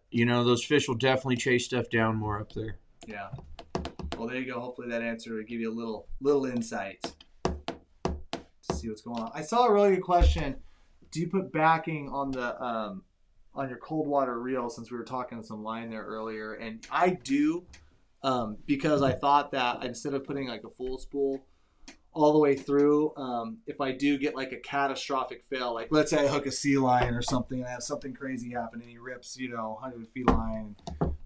those fish will definitely chase stuff down more up there. Yeah. Well, there you go. Hopefully that answer will give you a little insight to see what's going on. I saw a really good question. Do you put backing on the on your cold water reel, since we were talking some line there earlier? And I do, because I thought that instead of putting like a full spool all the way through, if I do get like a catastrophic fail, like let's say I hook a sea lion or something and I have something crazy happen and he rips 100 feet of line,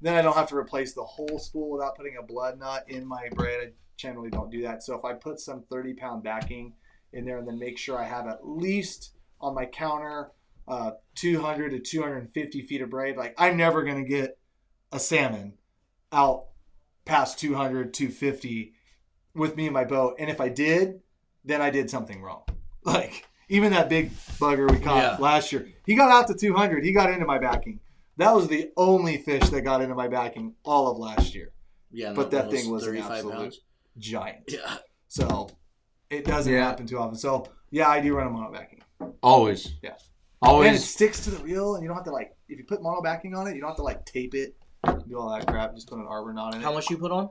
then I don't have to replace the whole spool without putting a blood nut in my braid. I generally don't do that. So if I put some 30-pound backing in there and then make sure I have at least on my counter, 200 to 250 feet of braid. Like, I'm never going to get a salmon out past 200, 250 with me in my boat. And if I did, then I did something wrong. Like, even that big bugger we caught last year, he got out to 200. He got into my backing. That was the only fish that got into my backing all of last year. Yeah, but that thing was an absolute giant. Yeah. So it doesn't happen too often. So yeah, I do run a mono backing. Always. Yeah. Always. And it sticks to the reel, and you don't have to, like, if you put mono backing on it, you don't have to, like, tape it, do all that crap. Just put an arbor knot in it. How much you put on?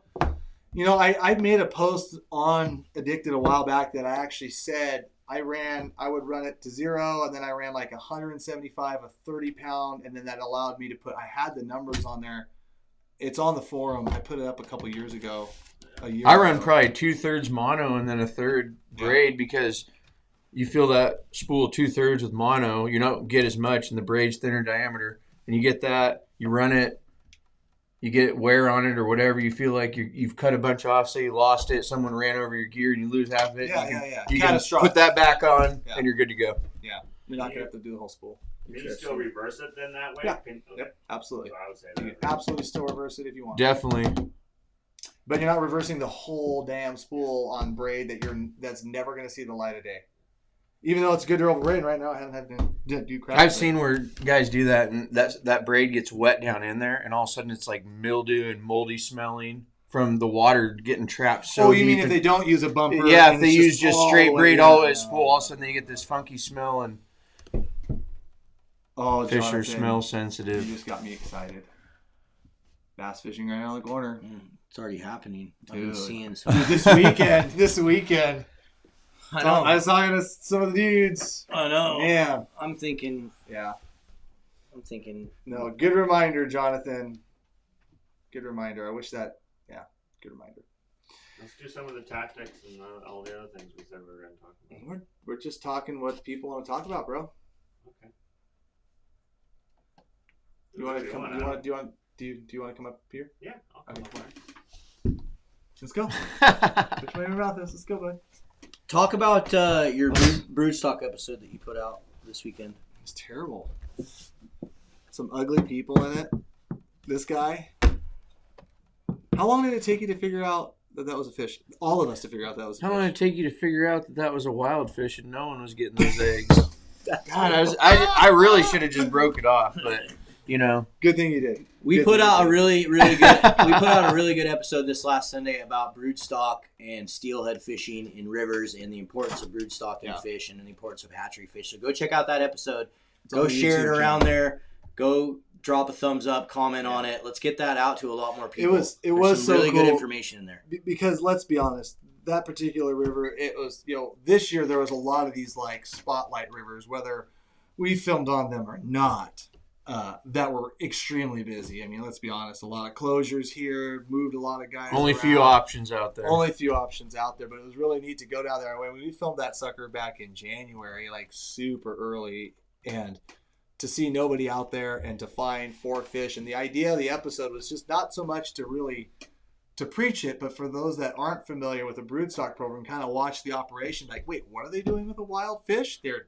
You know, I made a post on Addicted a while back that I actually said I would run it to 0, and then I ran like 175, a 30-pound, and then that allowed me to I had the numbers on there. It's on the forum. I put it up a couple years ago. I run probably 2/3 mono and then a third braid because you fill that spool 2/3 with mono. You don't get as much, and the braid's thinner diameter. And you get that, you run it, you get wear on it or whatever. You feel like you've cut a bunch off. Say you lost it, someone ran over your gear, and you lose half of it. You can put that back on, and you're good to go. Yeah, you're not gonna have to do the whole spool. Can you still reverse it then that way? Yeah. Yep, absolutely. So I would say You can absolutely still reverse it if you want. Definitely. But you're not reversing the whole damn spool on braid that's never going to see the light of day. Even though it's good to roll braid right now, I haven't had to do crap. I've seen where guys do that, and that braid gets wet down in there, and all of a sudden it's like mildew and moldy smelling from the water getting trapped so deep. Oh, you mean if they don't use a bumper? Yeah, if they use just straight braid all the way to spool, all of a sudden they get this funky smell, and fish are smell sensitive. You just got me excited. Bass fishing right around the corner. It's already happening. Dude. I've been seeing some. This weekend. I know. I was talking to some of the dudes. I know. Yeah. I'm thinking. Yeah. No, good reminder, Jonathan. Good reminder. I wish that. Yeah. Good reminder. Let's do some of the tactics and all the other things we said we were going to talk about. We're just talking what people want to talk about, bro. Okay. Do you want to come up here? Yeah, I'll come up there. Let's go. Which way about this? Let's go, bud. Talk about your broodstock episode that you put out this weekend. It's terrible. Some ugly people in it. This guy. How long did it take you to figure out that was a fish? All of us to figure out that was a fish. How long did it take you to figure out that was a wild fish and no one was getting those eggs? God, I really should have just broke it off, but you know. Good thing you did. We put out a really good episode this last Sunday about broodstock and steelhead fishing in rivers and the importance of broodstock in fish and the importance of hatchery fish. So go check out that episode. Go share it around there. Go drop a thumbs up, comment on it. Let's get that out to a lot more people. It was There's some so really cool good information in there. Because let's be honest, that particular river, it was, this year there was a lot of these like spotlight rivers, whether we filmed on them or not. That were extremely busy. I mean, let's be honest. A lot of closures here, moved a lot of guys Only around. few options out there. Only a few options out there, but it was really neat to go down there. We filmed that sucker back in January, like super early, and to see nobody out there and to find 4 fish. And the idea of the episode was just not so much to preach it, but for those that aren't familiar with the broodstock program, kind of watch the operation. Like, wait, what are they doing with a wild fish? They're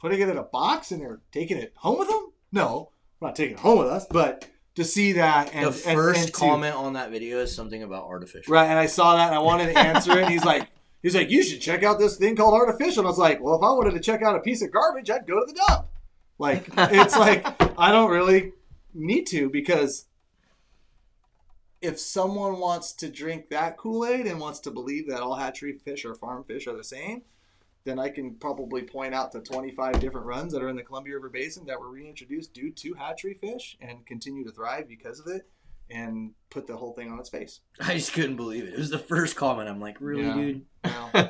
putting it in a box and they're taking it home with them? No. We're not taking it home with us, but to see that and the first comment on that video is something about artificial. Right, and I saw that and I wanted to answer it. And he's like, you should check out this thing called artificial. And I was like, well, if I wanted to check out a piece of garbage, I'd go to the dump. Like, it's like I don't really need to, because if someone wants to drink that Kool-Aid and wants to believe that all hatchery fish or farm fish are the same, then I can probably point out to 25 different runs that are in the Columbia River Basin that were reintroduced due to hatchery fish and continue to thrive because of it, and put the whole thing on its face. I just couldn't believe it. It was the first comment. I'm like, really, dude? Well,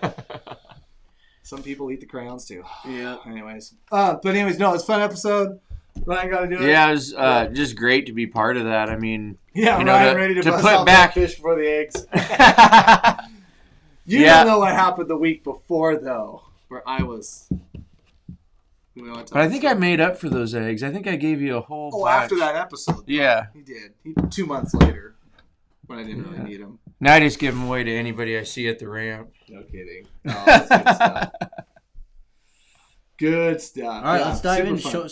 some people eat the crayons too. Yeah. Anyways, no, it's a fun episode. Ryan got to do it. Yeah, it was just great to be part of that. I mean, Ryan ready to bust put out back that fish before the eggs. You don't know what happened the week before, though, where I was. But I think I made up for those eggs. I think I gave you a whole batch. After that episode. Yeah. He did. 2 months later, when I didn't really need them. Now I just give them away to anybody I see at the ramp. No kidding. Oh, that's good stuff. Good stuff. All right, Yeah, let's dive in. super fun.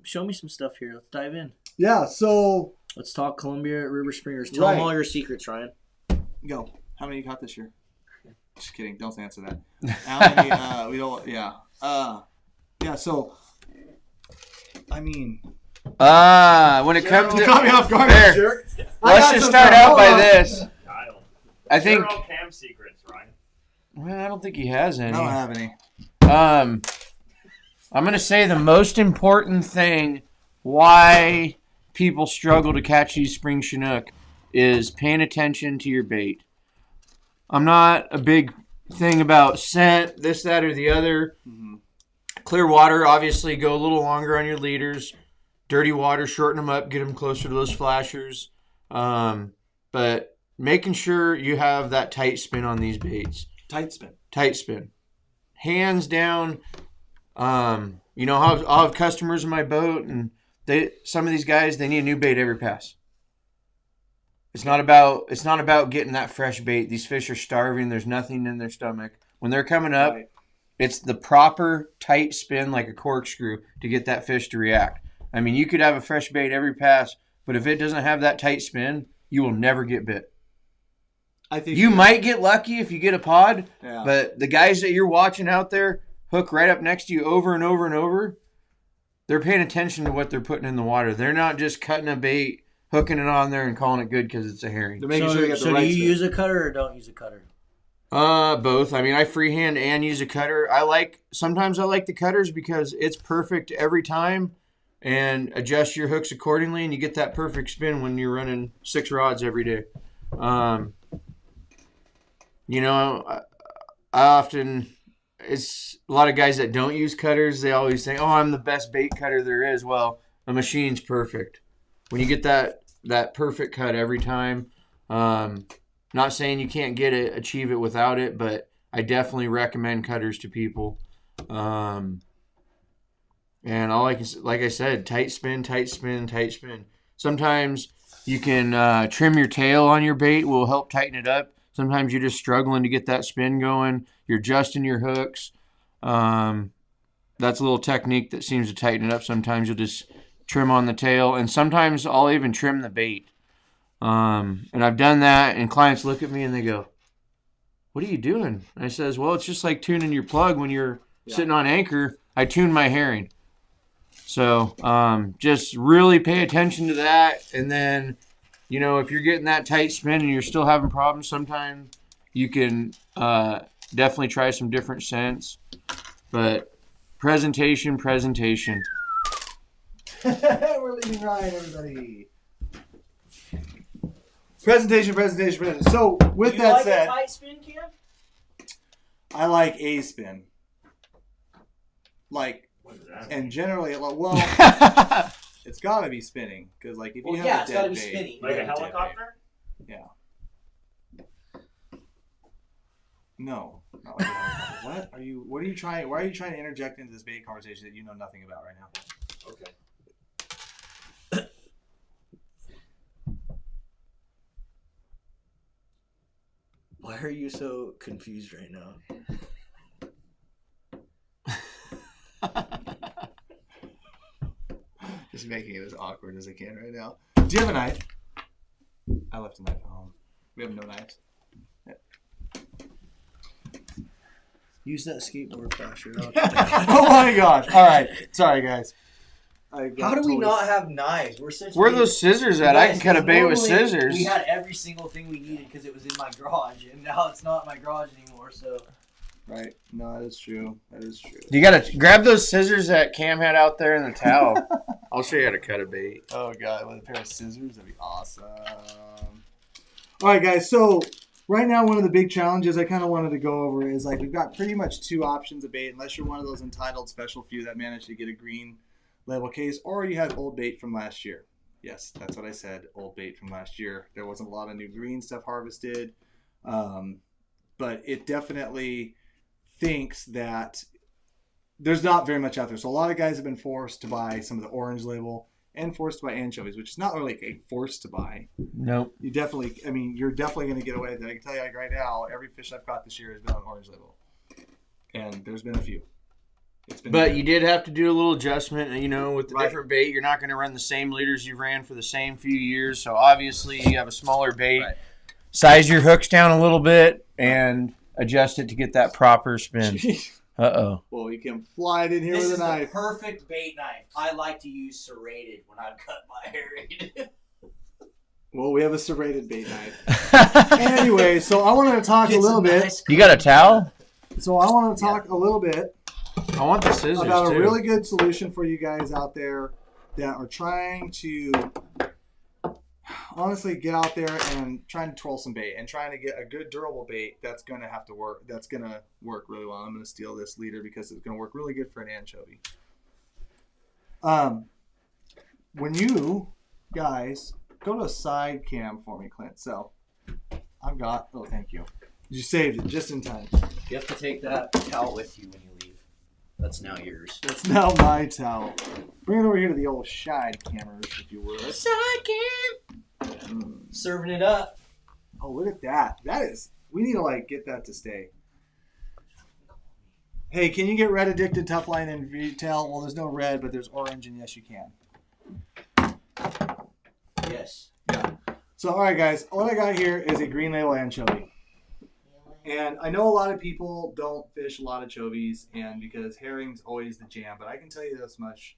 Show me some stuff here. Let's dive in. Yeah, so Let's talk Columbia River Springers. Tell Right. them all your secrets, Ryan. go. How many you caught this year? Just kidding. Don't answer that. How many? We don't. Yeah. Yeah. So, I mean, when it comes you to caught me off guard, There. jerk. let's just start out by this. Kyle. I think. They're all cam secrets, Ryan. Well, I don't think he has any. I don't have any. I'm gonna say the most important thing why people struggle to catch these spring Chinook is paying attention to your bait. I'm not a big thing about scent, this, that, or the other. Mm-hmm. Clear water, obviously, go a little longer on your leaders. Dirty water, shorten them up, get them closer to those flashers. But making sure you have that tight spin on these baits. Tight spin. Tight spin. Hands down. I'll have customers in my boat, and some of these guys, they need a new bait every pass. It's not about getting that fresh bait. These fish are starving. There's nothing in their stomach. When they're coming up, Right. it's the proper tight spin like a corkscrew to get that fish to react. I mean, you could have a fresh bait every pass, but if it doesn't have that tight spin, you will never get bit. I think You might get lucky if you get a pod, Yeah. but the guys that you're watching out there hook right up next to you over and over and over, they're paying attention to what they're putting in the water. They're not just cutting a bait, hooking it on there, and calling it good because it's a herring. They're making So, sure they get the so right do you spin. use a cutter or don't use a cutter? Both. I mean, I freehand and use a cutter. Sometimes I like the cutters because it's perfect every time, and adjust your hooks accordingly, and you get that perfect spin when you're running 6 rods every day. I often, it's a lot of guys that don't use cutters. They always say, "Oh, I'm the best bait cutter there is." Well, a machine's perfect. When you get that perfect cut every time, not saying you can't achieve it without it, but I definitely recommend cutters to people. And like I said, tight spin, tight spin, tight spin. Sometimes you can trim your tail on your bait, will help tighten it up. Sometimes you're just struggling to get that spin going. You're adjusting your hooks. That's a little technique that seems to tighten it up. Sometimes you'll just trim on the tail, and sometimes I'll even trim the bait. And I've done that, and clients look at me and they go, "What are you doing?" And I says, "Well, it's just like tuning your plug when you're sitting on anchor. I tune my herring." So just really pay attention to that. And then, if you're getting that tight spin and you're still having problems, sometimes you can definitely try some different scents. But presentation. We're leaving Ryan, everybody. Presentation. So, with that said, tight spin, Cam? I like a spin. Like, What is that? and generally, it's got to be spinning. Because, if you have a it's dead got to be bait, spinning. you Like a have dead helicopter? bait. Yeah. No. Not like a helicopter. What are you trying? Why are you trying to interject into this bait conversation that you know nothing about right now? Okay. Why are you so confused right now? Just making it as awkward as I can right now. Do you have a knife? I left a knife at home. We have no knives. Use that skateboard flasher. Oh my gosh! All right, sorry guys. How do we not have knives? Where are those scissors at? I can cut a bait with Normally, scissors. We had every single thing we needed because it was in my garage, and now it's not in my garage anymore. So Right. No, that is true. You gotta grab those scissors that Cam had out there in the towel. I'll show you how to cut a bait. Oh god, with a pair of scissors, that'd be awesome. All right, guys. So right now, one of the big challenges I kind of wanted to go over is we've got pretty much 2 options of bait, unless you're one of those entitled special few that managed to get a green label case, or you have old bait from last year. Yes, that's what I said. Old bait from last year. There wasn't a lot of new green stuff harvested, but it definitely thinks that there's not very much out there. So a lot of guys have been forced to buy some of the orange label and forced to buy anchovies, which is not really a forced to buy. Nope. You're definitely going to get away with it. I can tell you right now, every fish I've caught this year has been on orange label, and there's been a few. But you did have to do a little adjustment, you know, with the Right. different bait. You're not going to run the same leaders you ran for the same few years. So obviously you have a smaller bait. Right. Size your hooks down a little bit and adjust it to get that proper spin. Uh-oh. Well, we can fly it in here This with is a knife. the perfect bait knife. I like to use serrated when I cut my herring. Well, we have a serrated bait knife. Anyway, so I wanted to talk a little bit. You got a towel? So I want to talk a little bit I want the scissors, about too. a really good solution for you guys out there that are trying to honestly get out there and trying to troll some bait and trying to get a good durable bait that's going to have to work. That's going to work really well. I'm going to steal this leader because it's going to work really good for an anchovy. When you guys go to a side cam for me, Clint. So I've got. Oh, thank you. You saved it just in time. You have to take that towel with you when you leave. That's now yours. That's now my towel. Bring it over here to the old side cameras, if you would. Side cam. Serving it up. Oh, look at that. That is. We need to like get that to stay. Hey, can you get red addicted tough line in retail? Well, there's no red, but there's orange, and yes, you can. Yes. Yeah. So, all right, guys. What I got here is a green label anchovy. And I know a lot of people don't fish a lot of anchovies, and because herring's always the jam. But I can tell you this much: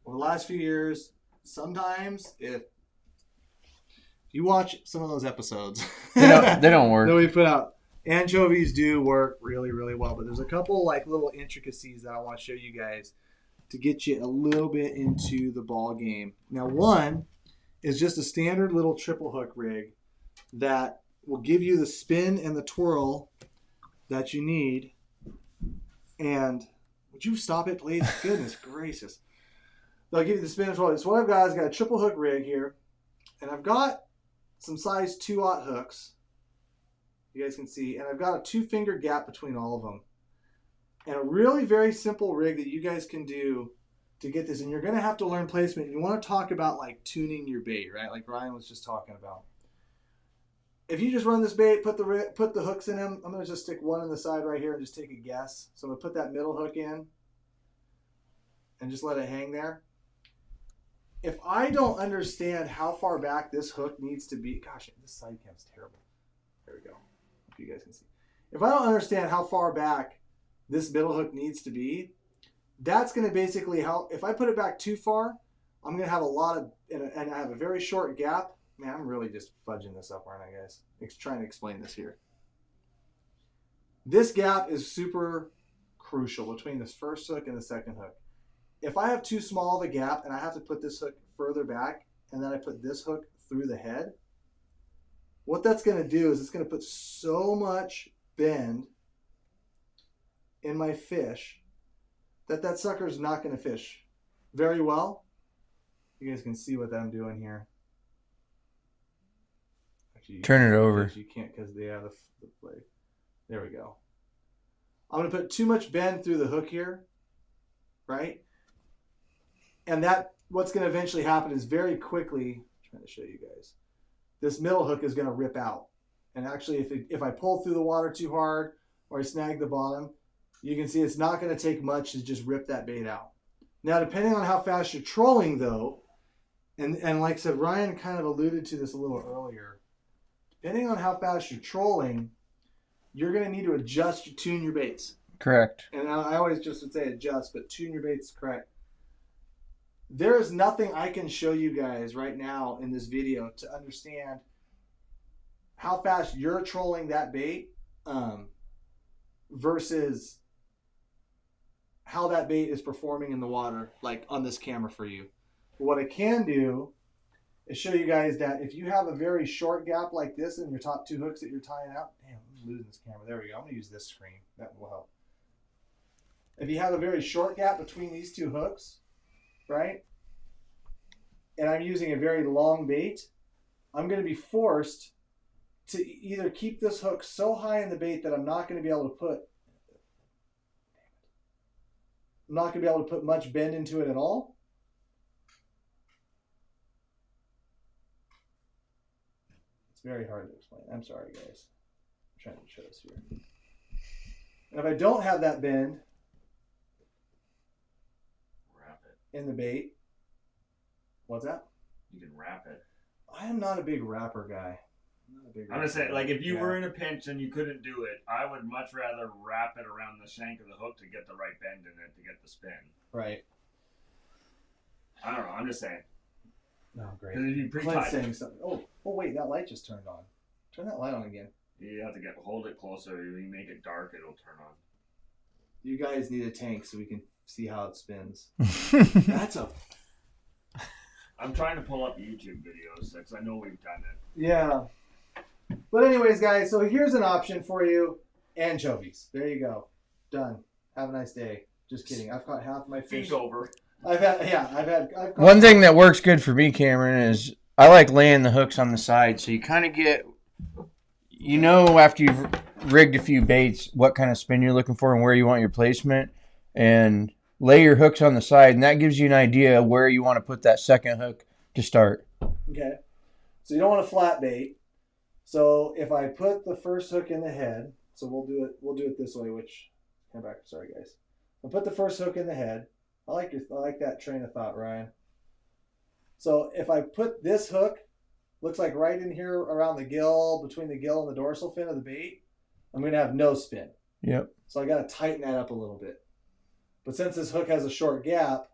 over the last few years, sometimes if you watch some of those episodes, They don't work. that we put out, anchovies do work really, really well. But there's a couple like little intricacies that I want to show you guys to get you a little bit into the ball game. Now, one is just a standard little triple hook rig that will give you the spin and the twirl that you need. And would you stop it, please? Goodness gracious. They'll give you the spin and twirl. So what I've got is got a triple hook rig here, and I've got some size 2/0 hooks. You guys can see, and I've got a 2-finger gap between all of them. And a really very simple rig that you guys can do to get this. And you're going to have to learn placement. You want to talk about like tuning your bait, right? Like Ryan was just talking about. If you just run this bait, put the hooks in them. I'm going to just stick one on the side right here and just take a guess. So I'm going to put that middle hook in and just let it hang there. If I don't understand how far back this hook needs to be, gosh, this side cam's terrible. There we go. If you guys can see. If I don't understand how far back this middle hook needs to be, that's going to basically help. If I put it back too far, I'm going to have a lot of, and I have a very short gap. Man, I'm really just fudging this up, aren't I, guys? Trying to explain this here. This gap is super crucial between this first hook and the second hook. If I have too small of a gap and I have to put this hook further back and then I put this hook through the head, what that's going to do is it's going to put so much bend in my fish that sucker's not going to fish very well. You guys can see what I'm doing here. Actually, Turn it over. You can't because they have the blade. There we go. I'm going to put too much bend through the hook here, right? And that what's going to eventually happen is very quickly, I'm trying to show you guys, this middle hook is going to rip out. And actually, if I pull through the water too hard or I snag the bottom, you can see it's not going to take much to just rip that bait out. Now, depending on how fast you're trolling, though, and like I said, Ryan kind of alluded to this a little earlier, depending on how fast you're trolling, you're going to need to tune your baits. Correct. And I always just would say adjust, but tune your baits correct. There is nothing I can show you guys right now in this video to understand how fast you're trolling that bait versus how that bait is performing in the water, like on this camera for you. But what I can do is show you guys that if you have a very short gap like this in your top two hooks that you're tying out, damn, I'm losing this camera. There we go. I'm going to use this screen. That will help. If you have a very short gap between these two hooks, right, and I'm using a very long bait, I'm going to be forced to either keep this hook so high in the bait that I'm not going to be able to put much bend into it at all. It's very hard to explain. I'm sorry, guys. I'm trying to show this here. And if I don't have that bend, in the bait. What's that? You can wrap it. I am not a big wrapper guy. I'm just saying, like, if you were in a pinch and you couldn't do it, I would much rather wrap it around the shank of the hook to get the right bend in it to get the spin. Right. I don't know. I'm just saying. Oh, great. Because if you Clint's pre-tie, saying something. Oh, wait, that light just turned on. Turn that light on again. you have to hold it closer. When you make it dark, it'll turn on. You guys need a tank so we can see how it spins. That's a... I'm trying to pull up YouTube videos because I know we've done it. Yeah. But anyways, guys, so here's an option for you. Anchovies. There you go. Done. Have a nice day. Just kidding. I've caught half my fish. Feet over. I've caught One thing that works good for me, Cameron, is I like laying the hooks on the side, so you kind of get, after you've rigged a few baits, what kind of spin you're looking for and where you want your placement, and lay your hooks on the side, and that gives you an idea of where you want to put that second hook to start. Okay. So you don't want a flat bait. So if I put the first hook in the head, so we'll do it this way, come back, sorry guys. I'll put the first hook in the head. I like that train of thought, Ryan. So if I put this hook, looks like right in here around the gill, between the gill and the dorsal fin of the bait, I'm going to have no spin. Yep. So I got to tighten that up a little bit. But since this hook has a short gap,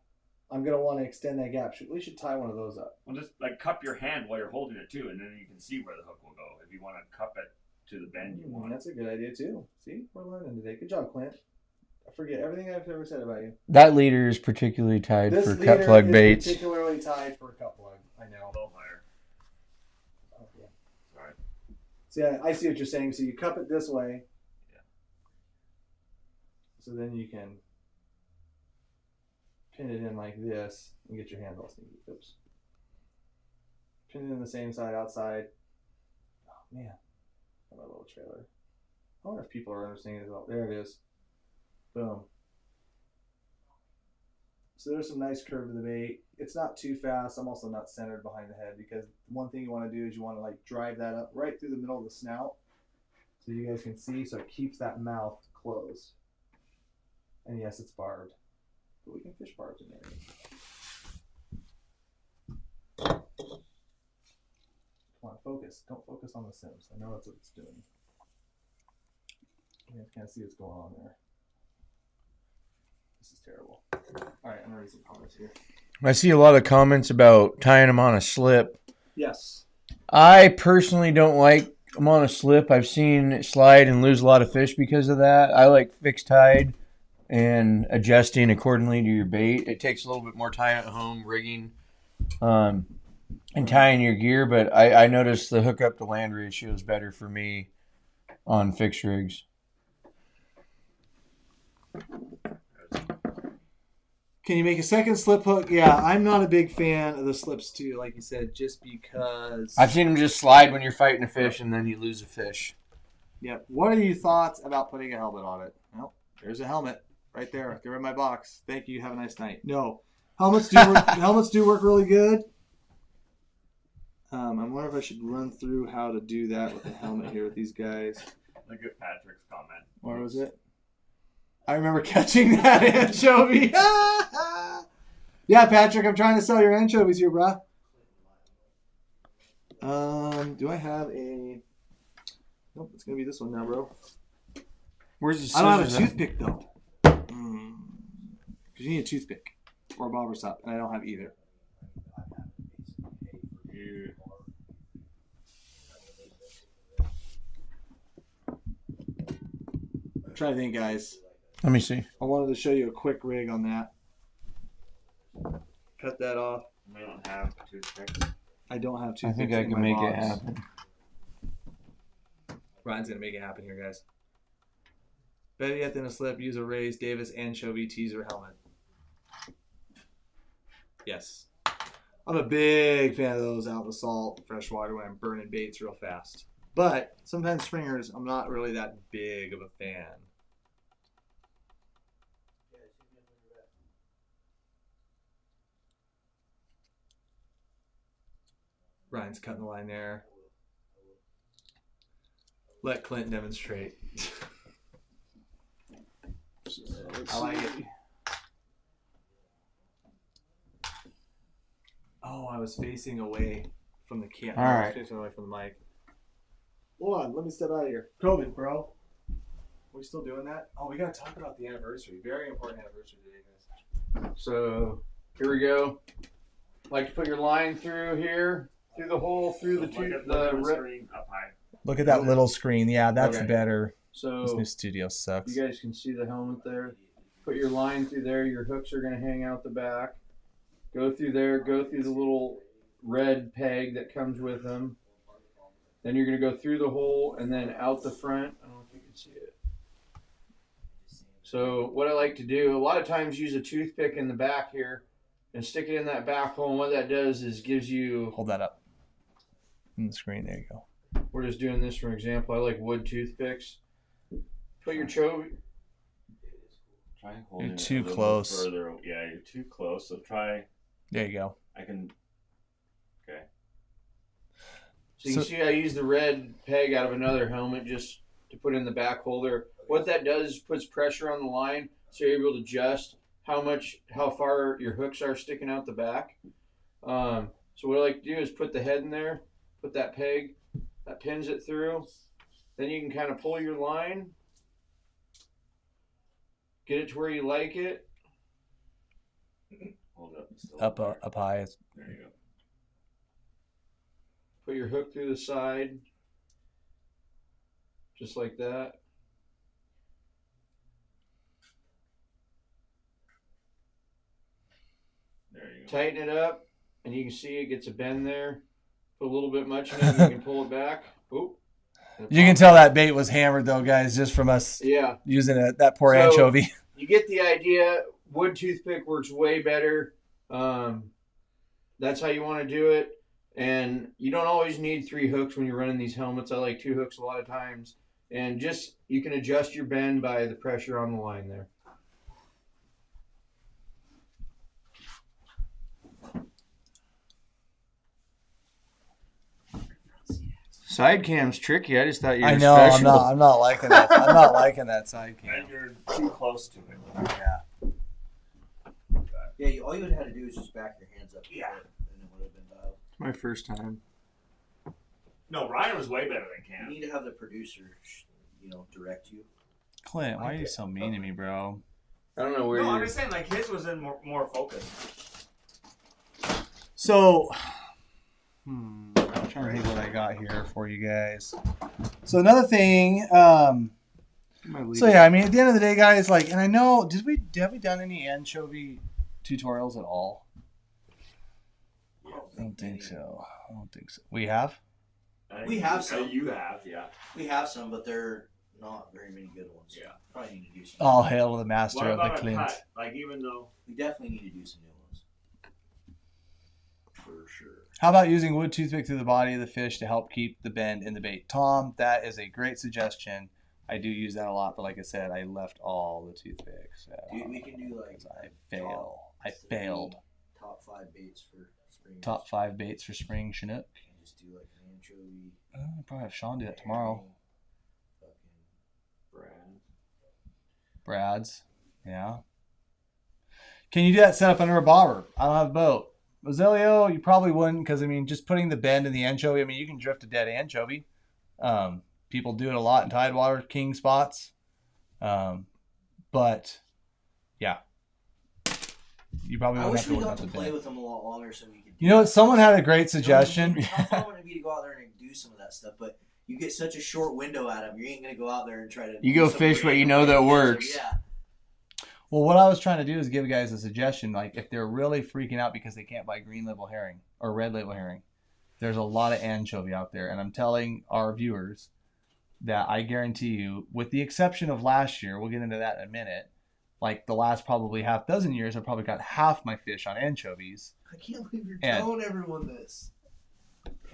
I'm going to want to extend that gap. We should tie one of those up. Well, just like cup your hand while you're holding it too, and then you can see where the hook will go if you want to cup it to the bend you want. That's a good idea too. See, we're learning today. Good job, Clint. I forget everything I've ever said about you. That leader is particularly tied This for leader cut plug is baits. particularly tied for a cut plug. I know. A little higher. Oh, yeah. Sorry. So yeah, I see what you're saying. So you cup it this way. Yeah. So then you can pin it in like this and get your hand all sneaky. Oops. Pin it in the same side outside. Oh man, got my little trailer. I wonder if people are understanding it as well. There it is. Boom. So there's some nice curve to the bait. It's not too fast. I'm also not centered behind the head because one thing you want to do is you want to like drive that up right through the middle of the snout so you guys can see, so it keeps that mouth closed. And yes, it's barbed, but we can fish barbs in there. Come on, focus. Don't focus on the Sims. I know that's what it's doing. You guys can't see what's going on there. This is terrible. All right, I'm gonna read some comments here. I see a lot of comments about tying them on a slip. Yes. I personally don't like them on a slip. I've seen it slide and lose a lot of fish because of that. I like fixed tide and adjusting accordingly to your bait. It takes a little bit more time at home rigging and tying your gear, but I noticed the hook up to land ratio is better for me on fixed rigs. Can you make a second slip hook? Yeah, I'm not a big fan of the slips too, like you said, just because. I've seen them just slide when you're fighting a fish and then you lose a fish. Yep. What are your thoughts about putting a helmet on it? Well, there's a helmet right there. They're in my box. Thank you. Have a nice night. No, helmets do work, helmets do work really good. I wonder if I should run through how to do that with the helmet here with these guys. Look at Patrick's comment. Where was it? I remember catching that anchovy. Yeah, Patrick, I'm trying to sell your anchovies here, bruh. Do I have a... Nope, it's going to be this one now, bro. Where's the scissors? I don't have a toothpick, though. Because you need a toothpick or a bobber stop, and I don't have either. I'm trying to think, guys. Let me see. I wanted to show you a quick rig on that. Cut that off. We don't have toothpicks. I don't have I toothpicks. think I in can my make box. it happen. Ryan's going to make it happen here, guys. Better yet than a slip, use a Ray's Davis Anchovy teaser helmet. Yes. I'm a big fan of those out in the salt, freshwater when I'm burning baits real fast. But sometimes springers, I'm not really that big of a fan. Ryan's cutting the line there. Let Clint demonstrate. I like it. Oh, I was facing away from the camera. All I was right. facing away from the mic. Hold on, let me step out of here. COVID, bro. Are we still doing that? Oh, we gotta talk about the anniversary. Very important anniversary today, guys. So here we go. Like to put your line through here, through the hole, through the Look tube. at the screen up high. Look at that little screen. Yeah, that's Okay. better. So This new studio sucks. you guys can see the helmet there. Put your line through there. Your hooks are going to hang out the back. Go through there. Go through the little red peg that comes with them. Then you're going to go through the hole and then out the front. I don't know if you can see it. So what I like to do, a lot of times use a toothpick in the back here and stick it in that back hole. And what that does is gives you... Hold that up. On the screen. There you go. We're just doing this for example. I like wood toothpicks. Put your Anchovy. Try holding You're it too a little close. Further. Yeah, you're too close. So try. There you go. I can. Okay. So you can see I use the red peg out of another helmet just to put in the back holder. What that does is puts pressure on the line so you're able to adjust how far your hooks are sticking out the back. So what I like to do is put the head in there, put that peg, that pins it through. Then you can kind of pull your line, get it to where you like it. Hold up. Still Up high. There you go. Put your hook through the side, just like that. There you go. Tighten it up, and you can see it gets a bend there. Put a little bit much in it, you can pull it back. Oop. You can tell that bait was hammered though, guys, just from us Yeah. using it. That poor So- anchovy. You get the idea. Wood toothpick works way better. That's how you want to do it. And you don't always need 3 hooks when you're running these helmets. I like 2 hooks a lot of times. And just, you can adjust your bend by the pressure on the line there. Side cam's tricky. I just thought you were I know. special. I'm not liking that. I'm not liking that side cam. And you're too close to it. Yeah. Yeah, all you would have to do is just back your hands up. Yeah. And it would have been dialed. It's my first time. No, Ryan was way better than You Cam. need to have the producer, direct you. Clint, why are you so mean to me, bro? I don't know where No, I'm you're... just saying, like, his was in more focus. So, I'm trying to think what I got here for you guys. So another thing, so yeah, I mean, at the end of the day, guys, like, and I know, have we done any anchovy tutorials at all? I don't think so. We have? We have some. You have, yeah. We have some, but they're not very many good ones. Yeah. Probably need to do some. All hail to the master What of the about a Clint. cut? Like, even though... We definitely need to do some new ones. For sure. How about using wood toothpick through the body of the fish to help keep the bend in the bait? Tom, that is a great suggestion. I do use that a lot, but like I said, I left all the toothpicks. Dude, we can do like I failed. Top 5 baits for spring. Top 5 baits for spring Chinook. And just do like an anchovy. I'll probably have Sean do that tomorrow. Fucking Brad's. Yeah. Can you do that setup under a bobber? I don't have a boat. Roselio, you probably wouldn't because, I mean, just putting the bend in the anchovy, I mean, you can drift a dead anchovy. People do it a lot in tidewater king spots. But, yeah. You probably I wouldn't wish have to we worry got about to the play bend. with them a lot longer so we could. You know what? Someone had a great suggestion. How fun would it be to go out there and do some of that stuff? But you get such a short window at them. You ain't gonna go out there and try to. You do go some fish what great you know that catch 'em. works. Yeah. Well, what I was trying to do is give guys a suggestion. Like, if they're really freaking out because they can't buy green label herring or red label herring, there's a lot of anchovy out there. And I'm telling our viewers that I guarantee you, with the exception of last year, we'll get into that in a minute, like the last probably half dozen years, I've probably got half my fish on anchovies I can't believe you're And- telling everyone this.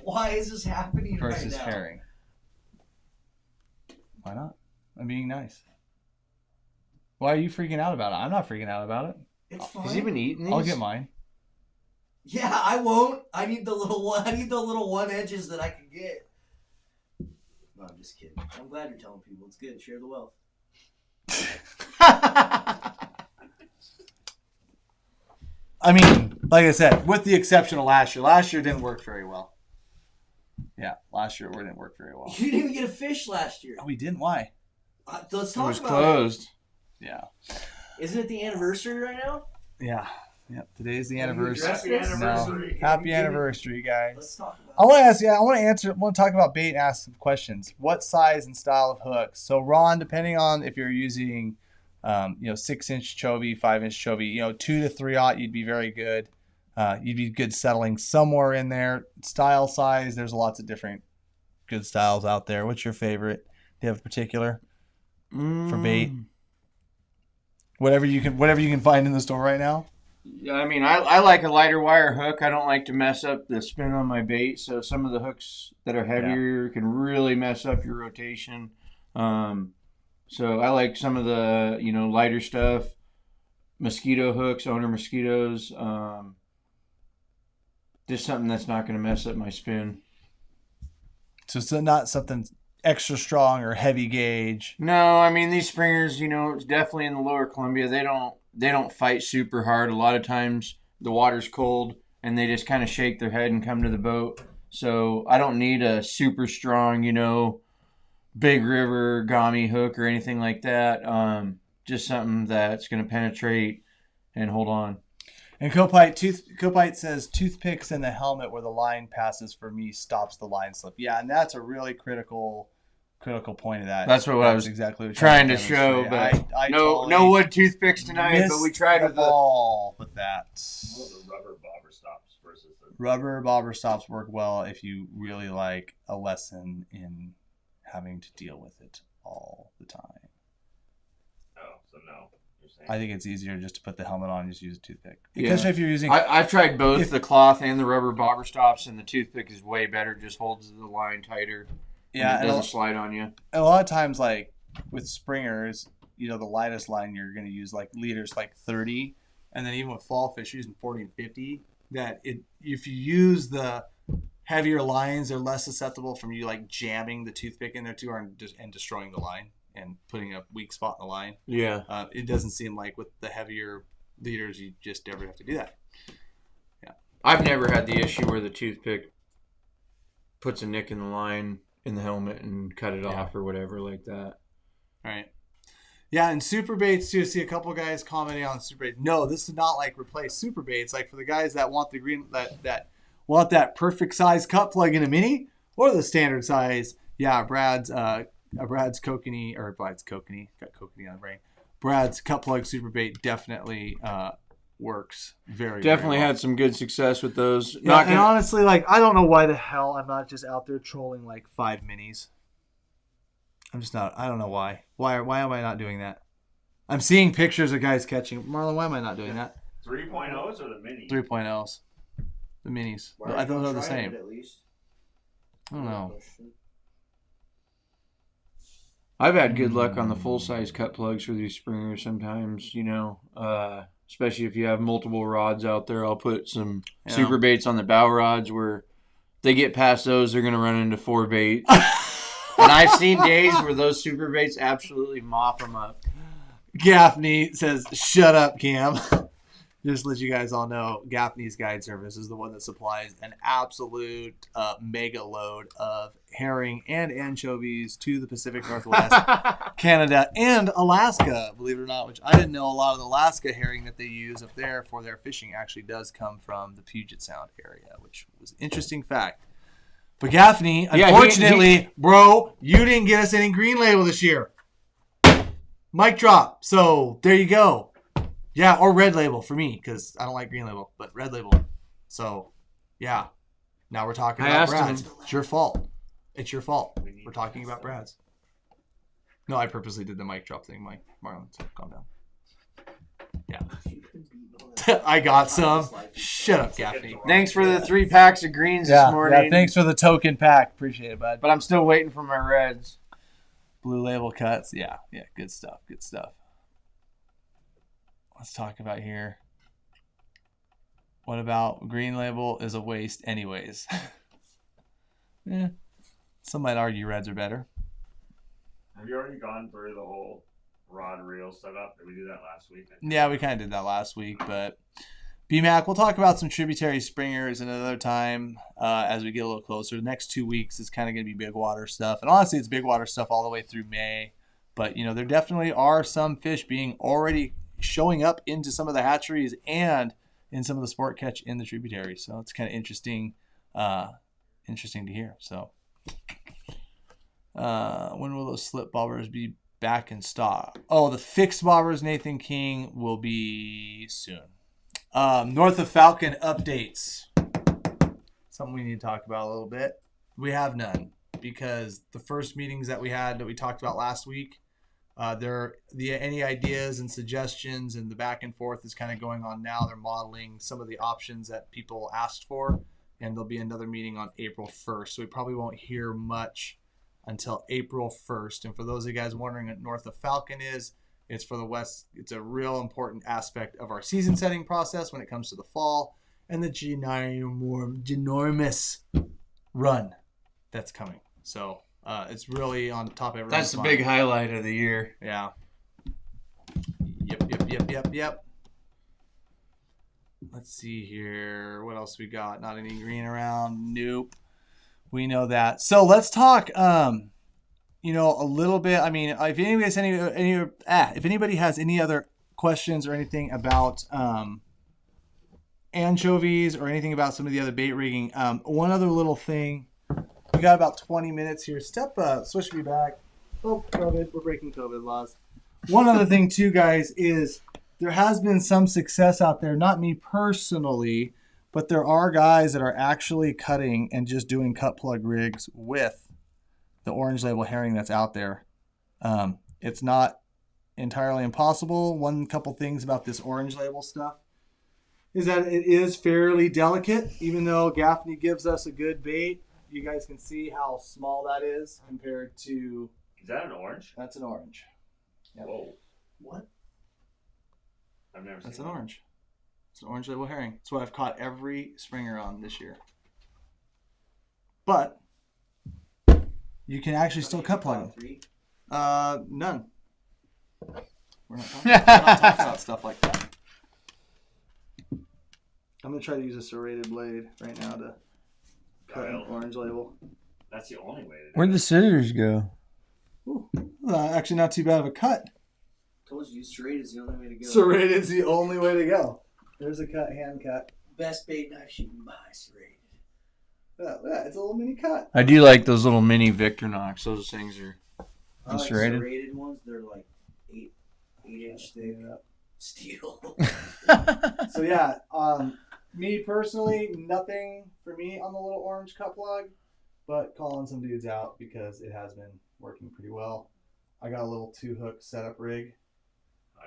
Why is this happening versus right now? herring. Why not? I'm being nice. Why are you freaking out about it? I'm not freaking out about it. It's fine. Has he been eating these? I'll get mine. Yeah, I won't. I need the little one. I need the little one edges that I can get. No, I'm just kidding. I'm glad you're telling people. It's good. Share the wealth. I mean, like I said, with the exception of last year. Last year didn't work very well. Yeah, last year it didn't work very well. You didn't even get a fish last year. Oh, we didn't? Why? Let's It talk was about closed. Yeah. Isn't it the anniversary right now? Yeah. Yep. Today's the Have you anniversary. addressed this? Anniversary. No. Happy anniversary, guys. Let's talk about I want to ask. Yeah, I want to answer. I want to talk about bait and ask some questions. What size and style of hooks? So, Ron, depending on if you're using, 6-inch Chovy, 5-inch Chovy, 2 to 3/0, you'd be very good. You'd be good settling somewhere in there. Style size, there's lots of different good styles out there. What's your favorite? Do you have a particular for bait? Whatever you can find in the store right now. Yeah, I mean, I like a lighter wire hook. I don't like to mess up the spin on my bait. So some of the hooks that are heavier can really mess up your rotation. So I like some of the, lighter stuff. Mosquito hooks, owner mosquitoes. Just something that's not going to mess up my spin. So it's not something extra strong or heavy gauge. No, I mean, these springers, it's definitely in the lower Columbia. They don't fight super hard. A lot of times the water's cold and they just kind of shake their head and come to the boat. So I don't need a super strong, big river gami hook or anything like that. Just something that's going to penetrate and hold on. And Copite says toothpicks in the helmet where the line passes for me stops the line slip. Yeah, and that's a really critical point of that. That's what I was exactly what trying to show. But no wood toothpicks tonight. But we tried with all with that. The rubber bobber stops versus the Rubber bobber stops work well if you really like a lesson in having to deal with it all the time. Oh, so no. I think it's easier just to put the helmet on and just use a toothpick. Because if you're using... I've tried both the cloth and the rubber bobber stops, and the toothpick is way better. Just holds the line tighter. Yeah, and it doesn't slide on you. And a lot of times, like with springers, the lightest line you're going to use like leaders like 30, and then even with fall fish using 40 and 50. If you use the heavier lines, they're less susceptible from you like jamming the toothpick in there too, and destroying the line and putting a weak spot in the line. Yeah. It doesn't seem like with the heavier leaders you just never have to do that. Yeah. I've never had the issue where the toothpick puts a nick in the line in the helmet and cut it off or whatever like that. All right. Yeah, and super baits too. I see a couple guys commenting on super baits. No, this is not like replace super baits. Like for the guys that want the green that want that perfect size cut plug in a mini or the standard size. Yeah, Brad's kokanee got kokanee on the brain. Brad's cut plug super bait definitely works very Definitely very well. had some good success with those. Yeah, and honestly, like I don't know why the hell I'm not just out there trolling like 5 minis. I'm just not. I don't know why. Why am I not doing that? I'm seeing pictures of guys catching. Marlon, why am I not doing that? 3.0s or the mini? 3.0s. The minis. I thought they're the same. At least. I don't know. I've had good luck on the full-size cut plugs for these springers sometimes, especially if you have multiple rods out there. I'll put some super baits on the bow rods where if they get past those, they're going to run into 4 bait. And I've seen days where those super baits absolutely mop them up. Gaffney says, shut up, Cam. Just to let you guys all know, Gaffney's Guide Service is the one that supplies an absolute mega load of herring and anchovies to the Pacific Northwest, Canada, and Alaska, believe it or not, which I didn't know a lot of the Alaska herring that they use up there for their fishing actually does come from the Puget Sound area, which was an interesting fact. But Gaffney, unfortunately, bro, you didn't get us any green label this year. Mic drop. So there you go. Yeah, or red label for me because I don't like green label, but red label. So, yeah. Now we're talking about Brad's. It's your fault. It's your fault. We're talking about Brad's. No, I purposely did the mic drop thing, Mike. Marlon, so calm down. Yeah. I got some. Shut up, Gaffney. Thanks for the 3 packs of greens this morning. Yeah, thanks for the token pack. Appreciate it, bud. But I'm still waiting for my reds. Blue label cuts. Yeah, good stuff. Good stuff. Let's talk about here. What about green label is a waste anyways? Yeah. Some might argue reds are better. Have you already gone through the whole rod reel setup? Did we do that last week? Yeah, we kind of did that last week, but BMAC, we'll talk about some tributary springers another time as we get a little closer. The next 2 weeks is kind of going to be big water stuff. And honestly, it's big water stuff all the way through May. But, there definitely are some fish being already showing up into some of the hatcheries and in some of the sport catch in the tributaries. So it's kind of interesting to hear. So when will those slip bobbers be back in stock? Oh, the fixed bobbers, Nathan King, will be soon. North of Falcon updates. Something we need to talk about a little bit. We have none because the first meetings that we had that we talked about last week, any ideas and suggestions and the back and forth is kind of going on now. They're modeling some of the options that people asked for, and there'll be another meeting on April 1st. So we probably won't hear much until April 1st. And for those of you guys wondering what North of Falcon is, it's for the West. It's a real important aspect of our season setting process when it comes to the fall and the ginormous run that's coming. So it's really on top of everyone's That's the mind. big highlight of the year. Yeah. Yep. Let's see here. What else we got? Not any green around. Nope. We know that. So let's talk a little bit. I mean, if anybody has any other questions or anything about anchovies or anything about some of the other bait rigging, one other little thing. We got about 20 minutes here. Switch me back. Oh, COVID. We're breaking COVID laws. One other thing too, guys, is there has been some success out there. Not me personally, but there are guys that are actually cutting and just doing cut plug rigs with the orange label herring that's out there. It's not entirely impossible. One couple things about this orange label stuff is that it is fairly delicate, even though Gaffney gives us a good bait. You guys can see how small that is compared to... Is that an orange? That's an orange. Yep. Whoa. What? I've never seen That's an that. orange. It's an orange label herring. That's what I've caught every springer on this year. But you can actually still cut plug them. None. We're not talking about stuff like that. I'm going to try to use a serrated blade right now to cut an orange label. That's the only way to do Where'd it. the scissors go? Ooh, actually not too bad of a cut. Told you, serrated is the only way to go. Serrated is the only way to go. There's a cut, hand cut. Best bait knife you can buy, serrated. Yeah, it's a little mini cut. I do like those little mini Victorinox. Those things are I like serrated. serrated ones. They're like 8-inch thick steel. So yeah, me personally, nothing for me on the little orange cut plug, but calling some dudes out because it has been working pretty well. I got a little 2-hook setup rig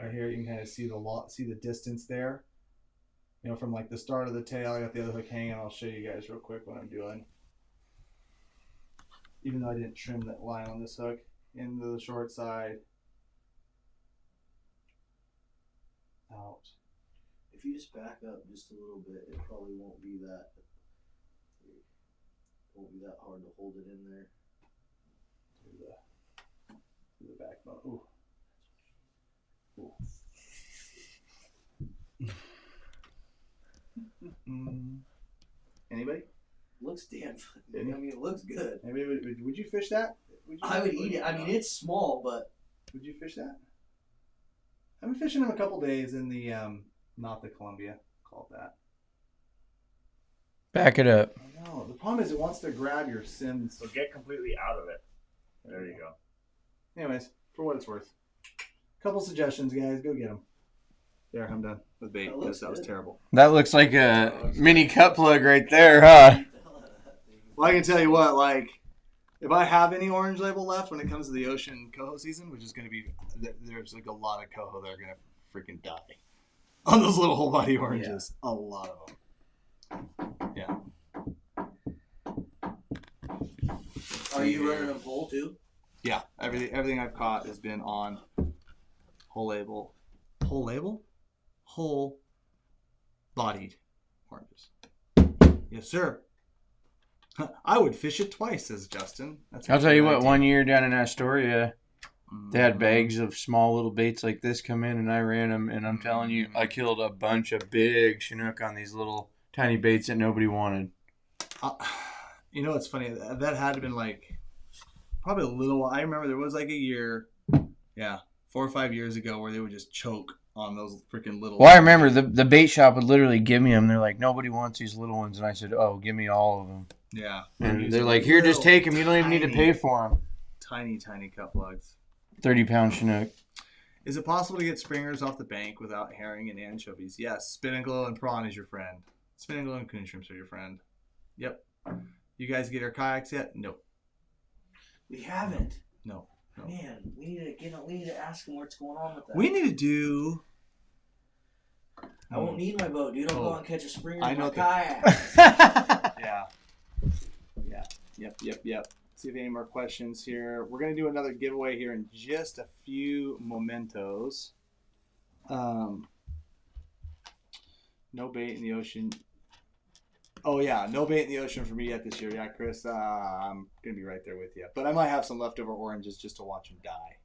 right here. You can kind of see the distance there. From like the start of the tail, I got the other hook hanging. I'll show you guys real quick what I'm doing. Even though I didn't trim that line on this hook into the short side. Out. If you just back up just a little bit, it probably won't be that hard to hold it in there. To the backbone. Ooh. Anybody? Looks damn. I mean, it looks good. Anybody? Would you fish that? I would eat it. I mean, it's small, but Would you fish that? I've been fishing them a couple days in the not the Columbia, called that. Back it up. I know. The problem is it wants to grab your Sims. So get completely out of it. There you go. Anyways, for what it's worth, couple suggestions, guys. Go get them. There, I'm done with bait because that was terrible. That looks like a mini cut plug right there, huh? Well, I can tell you what, like, if I have any orange label left when it comes to the ocean coho season, which is going to be, there's like a lot of coho that are going to freaking die on those little whole body oranges. Yeah. A lot of them. Yeah. Are you running a pole too? Yeah. Everything I've caught has been on whole label. Whole label? Whole bodied oranges. Yes, sir. I would fish it twice, says Justin. I'll tell you what, one year down in Astoria, They had bags of small little baits like this come in, and I ran them. And I'm telling you, I killed a bunch of big Chinook on these little tiny baits that nobody wanted. You know what's funny? That had to been like probably a little. I remember there was like a year, 4 or 5 years ago, where they would just choke on those freaking little. Well, I remember the bait shop would literally give me them. They're like, nobody wants these little ones, and I said, oh, give me all of them. Yeah. And they're like, here, just take them. You don't even need to pay for them. Tiny cut plugs. 30-pound Chinook. Is it possible to get springers off the bank without herring and anchovies? Yes. Spin and glow and prawn is your friend. Spin and glow and coon shrimps are your friend. Yep. You guys get our kayaks yet? Nope. We haven't. No. Man, we need to ask him what's going on with that. We need to do. I won't need my boat, dude. I'll go out and catch a springer in my that. kayak. Yeah. Yep. See if any more questions here. We're gonna do another giveaway here in just a few momentos. No bait in the ocean. Oh yeah, no bait in the ocean for me yet this year. Yeah, Chris, I'm gonna be right there with you. But I might have some leftover oranges just to watch them die.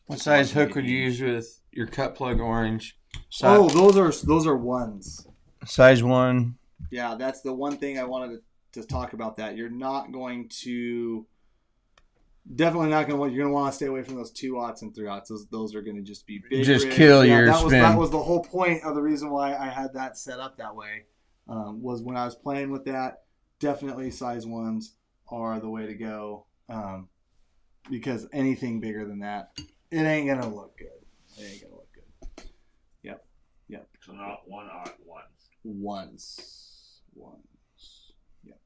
What size hook would you use with your cut plug orange? Those are ones. Size 1. Yeah, that's the one thing I wanted to talk about. That you're not going to, definitely not going to. You're going to want to stay away from those 2/0s and 3/0s. Those are going to just be big. Just kill your spin. That was the whole point of the reason why I had that set up that way. Was when I was playing with that. Definitely size 1s are the way to go. Because anything bigger than that, it ain't going to look good. Yep. So not 1/0 Ones. Yep.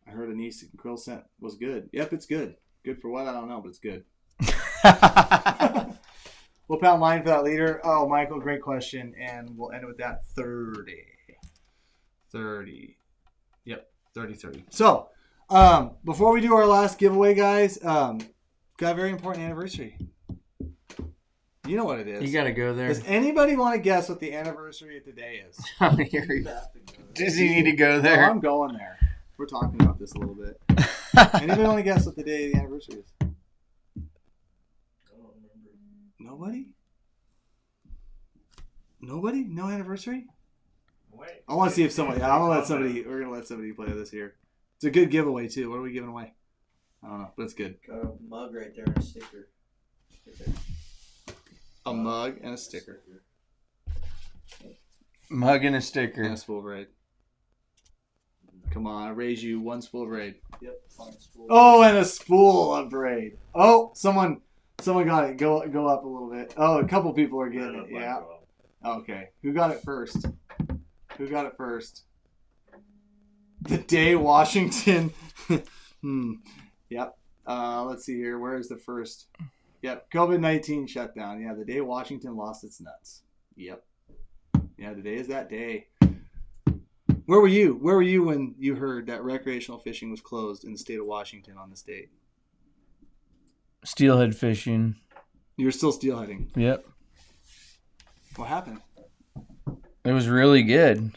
I heard an East and Krill scent was good. Yep, it's good. Good for what? I don't know, but it's good. We'll pound line for that leader. Oh, Michael, great question. And we'll end it with that 30. Yep, 30. So, before we do our last giveaway, guys, got a very important anniversary. You know what it is. You got to go there. Does anybody want to guess what the anniversary of today is? Does he need to go there? No, I'm going there. We're talking about this a little bit. Anybody want to guess what the day of the anniversary is? I don't remember. Nobody? No anniversary? Wait. I want to see if somebody. I'm gonna let somebody. We're gonna let somebody play this here. It's a good giveaway too. What are we giving away? I don't know, but it's good. Got a mug right there and a sticker. A mug and a sticker. Mug and a sticker. And a spool of Raid. Come on, I raise you one spool of Raid. Yep, fine spool. Oh, and a spool of Raid. Oh, someone got it. Go up a little bit. Oh, a couple people are getting it. Yeah. Okay. Who got it first? The day Washington. Yep. Let's see here. Where is the first? Yep. COVID-19 shutdown. Yeah, the day Washington lost its nuts. Yep. Yeah, today is that day. Where were you? Where were you when you heard that recreational fishing was closed in the state of Washington on this date? Steelhead fishing. You were still steelheading. Yep. What happened? It was really good.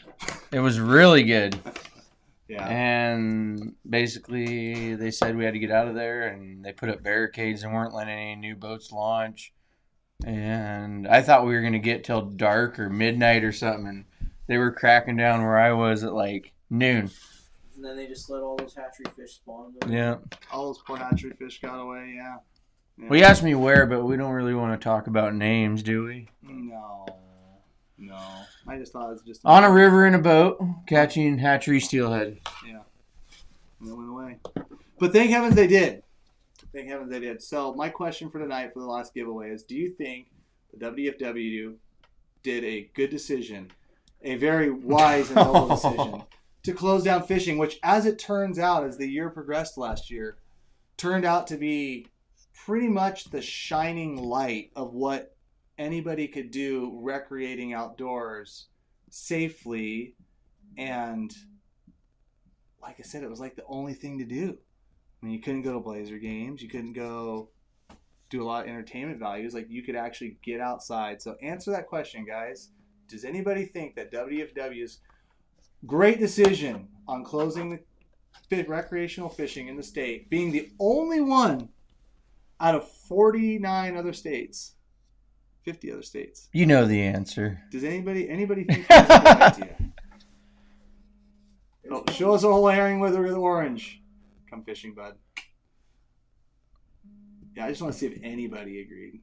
Yeah. And basically they said we had to get out of there, and they put up barricades and weren't letting any new boats launch. And I thought we were going to get till dark or midnight or something, and they were cracking down where I was at like noon. And then they just let all those hatchery fish spawn. Yeah. All those poor hatchery fish got away, yeah. Well, you asked me where, but we don't really want to talk about names, do we? No. I just thought it was just... On a river in a boat, catching hatchery steelhead. Yeah. And it went away. But thank heavens they did. So my question for tonight for the last giveaway is, do you think the WFW did a good decision, a very wise and noble decision, to close down fishing, which, as it turns out, as the year progressed last year, turned out to be pretty much the shining light of what anybody could do recreating outdoors safely. And like I said, it was like the only thing to do. I mean, you couldn't go to Blazer games. You couldn't go do a lot of entertainment values. Like, you could actually get outside. So answer that question, guys. Does anybody think that WFW's great decision on closing the recreational fishing in the state, being the only one out of 49 other states, 50 other states. You know the answer. Does anybody think that's a good idea? Oh, show us a whole herring with orange. Come fishing, bud. Yeah, I just want to see if anybody agreed.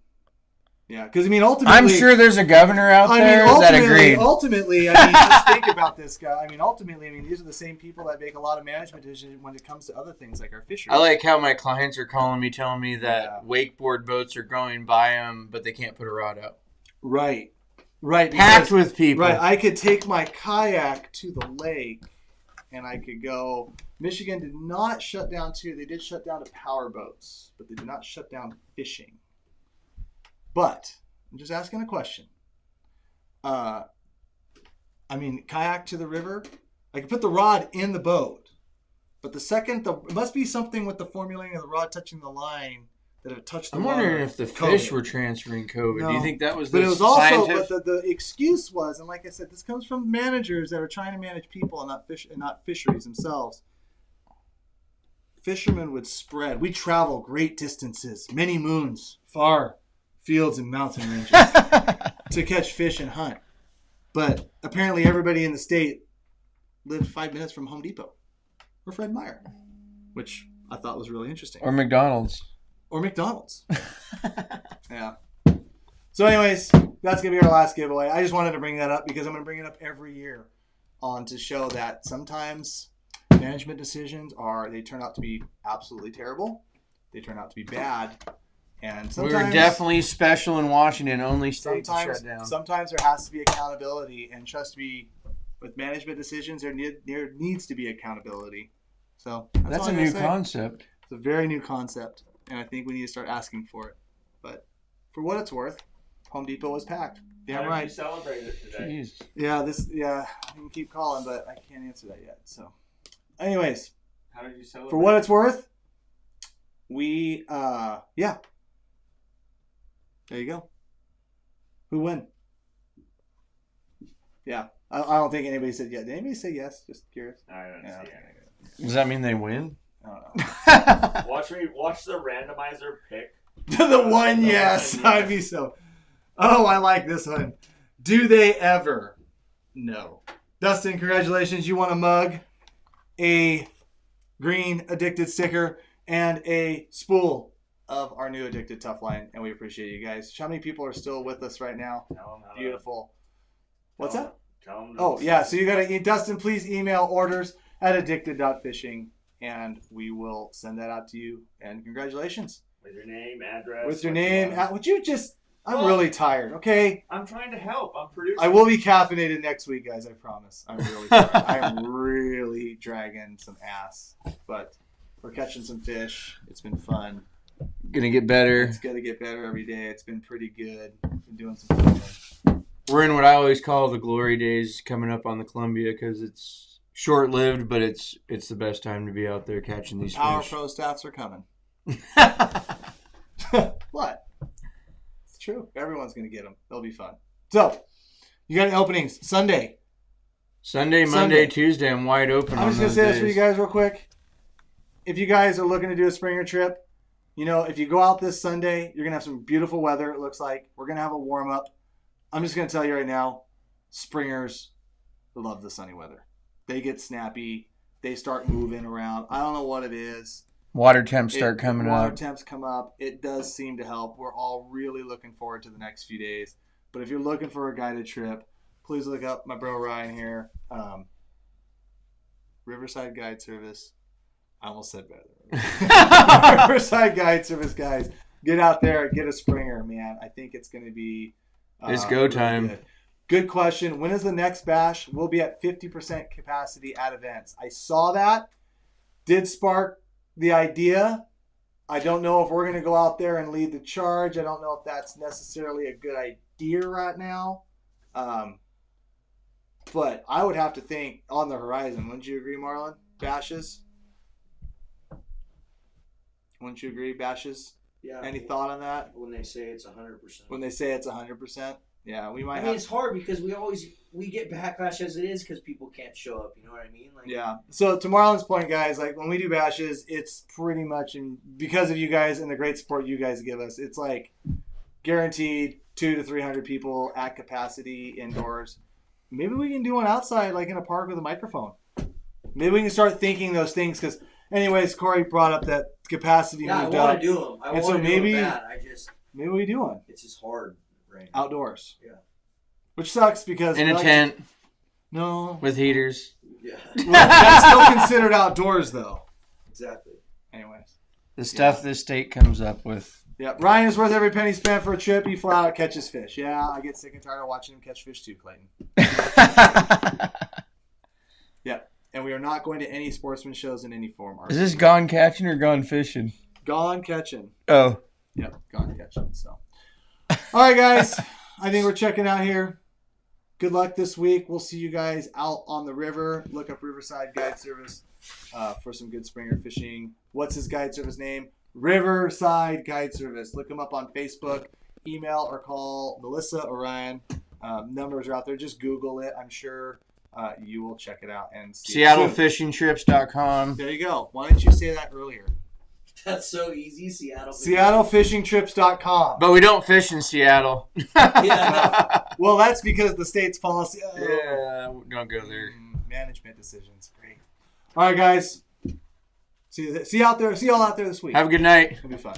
Yeah, because I mean, ultimately, I'm sure there's a governor out there that agreed. Ultimately, I mean, just think about this guy. I mean, ultimately, these are the same people that make a lot of management decisions when it comes to other things like our fisheries. I like how my clients are calling me, telling me that wakeboard boats are going by them, but they can't put a rod out. Right. Packed with people. Right. I could take my kayak to the lake, and I could go. Michigan did not shut down too. They did shut down to power boats, but they did not shut down fishing. But I'm just asking a question. I mean, kayak to the river. I can put the rod in the boat, but it must be something with the formulating of the rod touching the line that it touched the water. I'm wondering if the fish were transferring COVID. No. Do you think that was But the it was also, scientific? but the excuse was, and like I said, this comes from managers that are trying to manage people and not fisheries themselves. Fishermen would spread. We travel great distances, many moons, far fields and mountain ranges to catch fish and hunt. But apparently everybody in the state lived 5 minutes from Home Depot or Fred Meyer, which I thought was really interesting. Or McDonald's. Yeah. So anyways, that's going to be our last giveaway. I just wanted to bring that up because I'm going to bring it up every year to show that sometimes management decisions they turn out to be absolutely terrible. They turn out to be bad. And sometimes, we were definitely special in Washington, only state to shut down. Sometimes there has to be accountability, and trust me, with management decisions, there needs to be accountability. So that's a new concept. It's a very new concept, and I think we need to start asking for it. But for what it's worth, Home Depot was packed. Yeah, How right. did you celebrate it today? Jeez. Yeah, I can keep calling, but I can't answer that yet. So, anyways, How did you celebrate? for what it's worth, we there you go. Who won? Yeah. I don't think anybody said yes. Did anybody say yes? Just curious. I don't see anything. Does that mean they win? I don't know. Watch the randomizer pick. The one yes. I'd be so. Oh, I like this one. Do they ever? No. Dustin, congratulations. You won a mug, a green Addicted sticker, and a spool of our new Addicted Tough Line, and we appreciate you guys. How many people are still with us right now? Beautiful. What's that? Oh, yeah. So you got to, Dustin, please email orders at addicted.fishing, and we will send that out to you. And congratulations. With your name, address. With your name. Would you just, I'm really tired, okay? I'm trying to help. I'm producing. I will be caffeinated next week, guys. I promise. I'm really tired. I am really dragging some ass, but we're catching some fish. It's been fun. Gonna get better. It's gonna get better every day. It's been pretty good. Been doing some filming. We're in what I always call the glory days coming up on the Columbia because it's short-lived, but it's the best time to be out there catching these Our fish. pro staffs are coming. What? It's true. Everyone's gonna get them. They'll be fun. So, you got any openings? Sunday, Monday, Tuesday, I'm wide open. I'm just gonna say this for you guys real quick. If you guys are looking to do a Springer trip, if you go out this Sunday, you're going to have some beautiful weather, it looks like. We're going to have a warm-up. I'm just going to tell you right now, Springers love the sunny weather. They get snappy. They start moving around. I don't know what it is. Water temps start coming up. Water temps come up. It does seem to help. We're all really looking forward to the next few days. But if you're looking for a guided trip, please look up my bro Ryan here. Riverside Guide Service. I almost said better. Riverside Guide Service, guys. Get out there, get a Springer, man. I think it's going to be it's go really time. Good question. When is the next bash? We'll be at 50% capacity at events. I saw that. Did spark the idea. I don't know if we're going to go out there and lead the charge. I don't know if that's necessarily a good idea right now. But I would have to think on the horizon. Wouldn't you agree, Marlon? Bashes? Wouldn't you agree, Bashes? Yeah. Any thought on that? When they say it's 100%. When they say it's 100%? Yeah, we might it's hard because we we get backlash as it is because people can't show up. You know what I mean? Like, Yeah. So to Marlon's point, guys, like when we do bashes, it's pretty much because of you guys and the great support you guys give us. It's like guaranteed 200 to 300 people at capacity indoors. Maybe we can do one outside, like in a park with a microphone. Maybe we can start thinking those things because, anyways, Corey brought up that capacity yeah, I moved want up. to do them. I And want so to do maybe- them bad. Maybe we do one It's just hard right now. outdoors. Yeah. Which sucks because In we a like tent no. with heaters. Yeah, Well, that's still considered outdoors, though. exactly. Anyways. The stuff this state comes up with. Yeah, Ryan is worth every penny spent for a trip. He flat out catches fish. Yeah, I get sick and tired of watching him catch fish too, Clayton. Yeah, and we are not going to any sportsman shows in any form. Is this gone catching or gone fishing? Gone catching? Oh. Yep, gone catching. So, all right, guys, I think we're checking out here. Good luck this week. We'll see you guys out on the river. Look up Riverside Guide Service for some good springer fishing. What's his guide service name? Riverside Guide Service. Look him up on Facebook. Email or call Melissa or Ryan. Numbers are out there. Just Google it. I'm sure you will check it out and see. SeattleFishingTrips.com. There you go. Why didn't you say that earlier? That's so easy. SeattleFishingTrips.com. But we don't fish in Seattle. Yeah. Well, that's because the state's policy. Yeah, don't go there. Management decisions. Great. All right, guys. See you all out there this week. Have a good night. It'll be fun.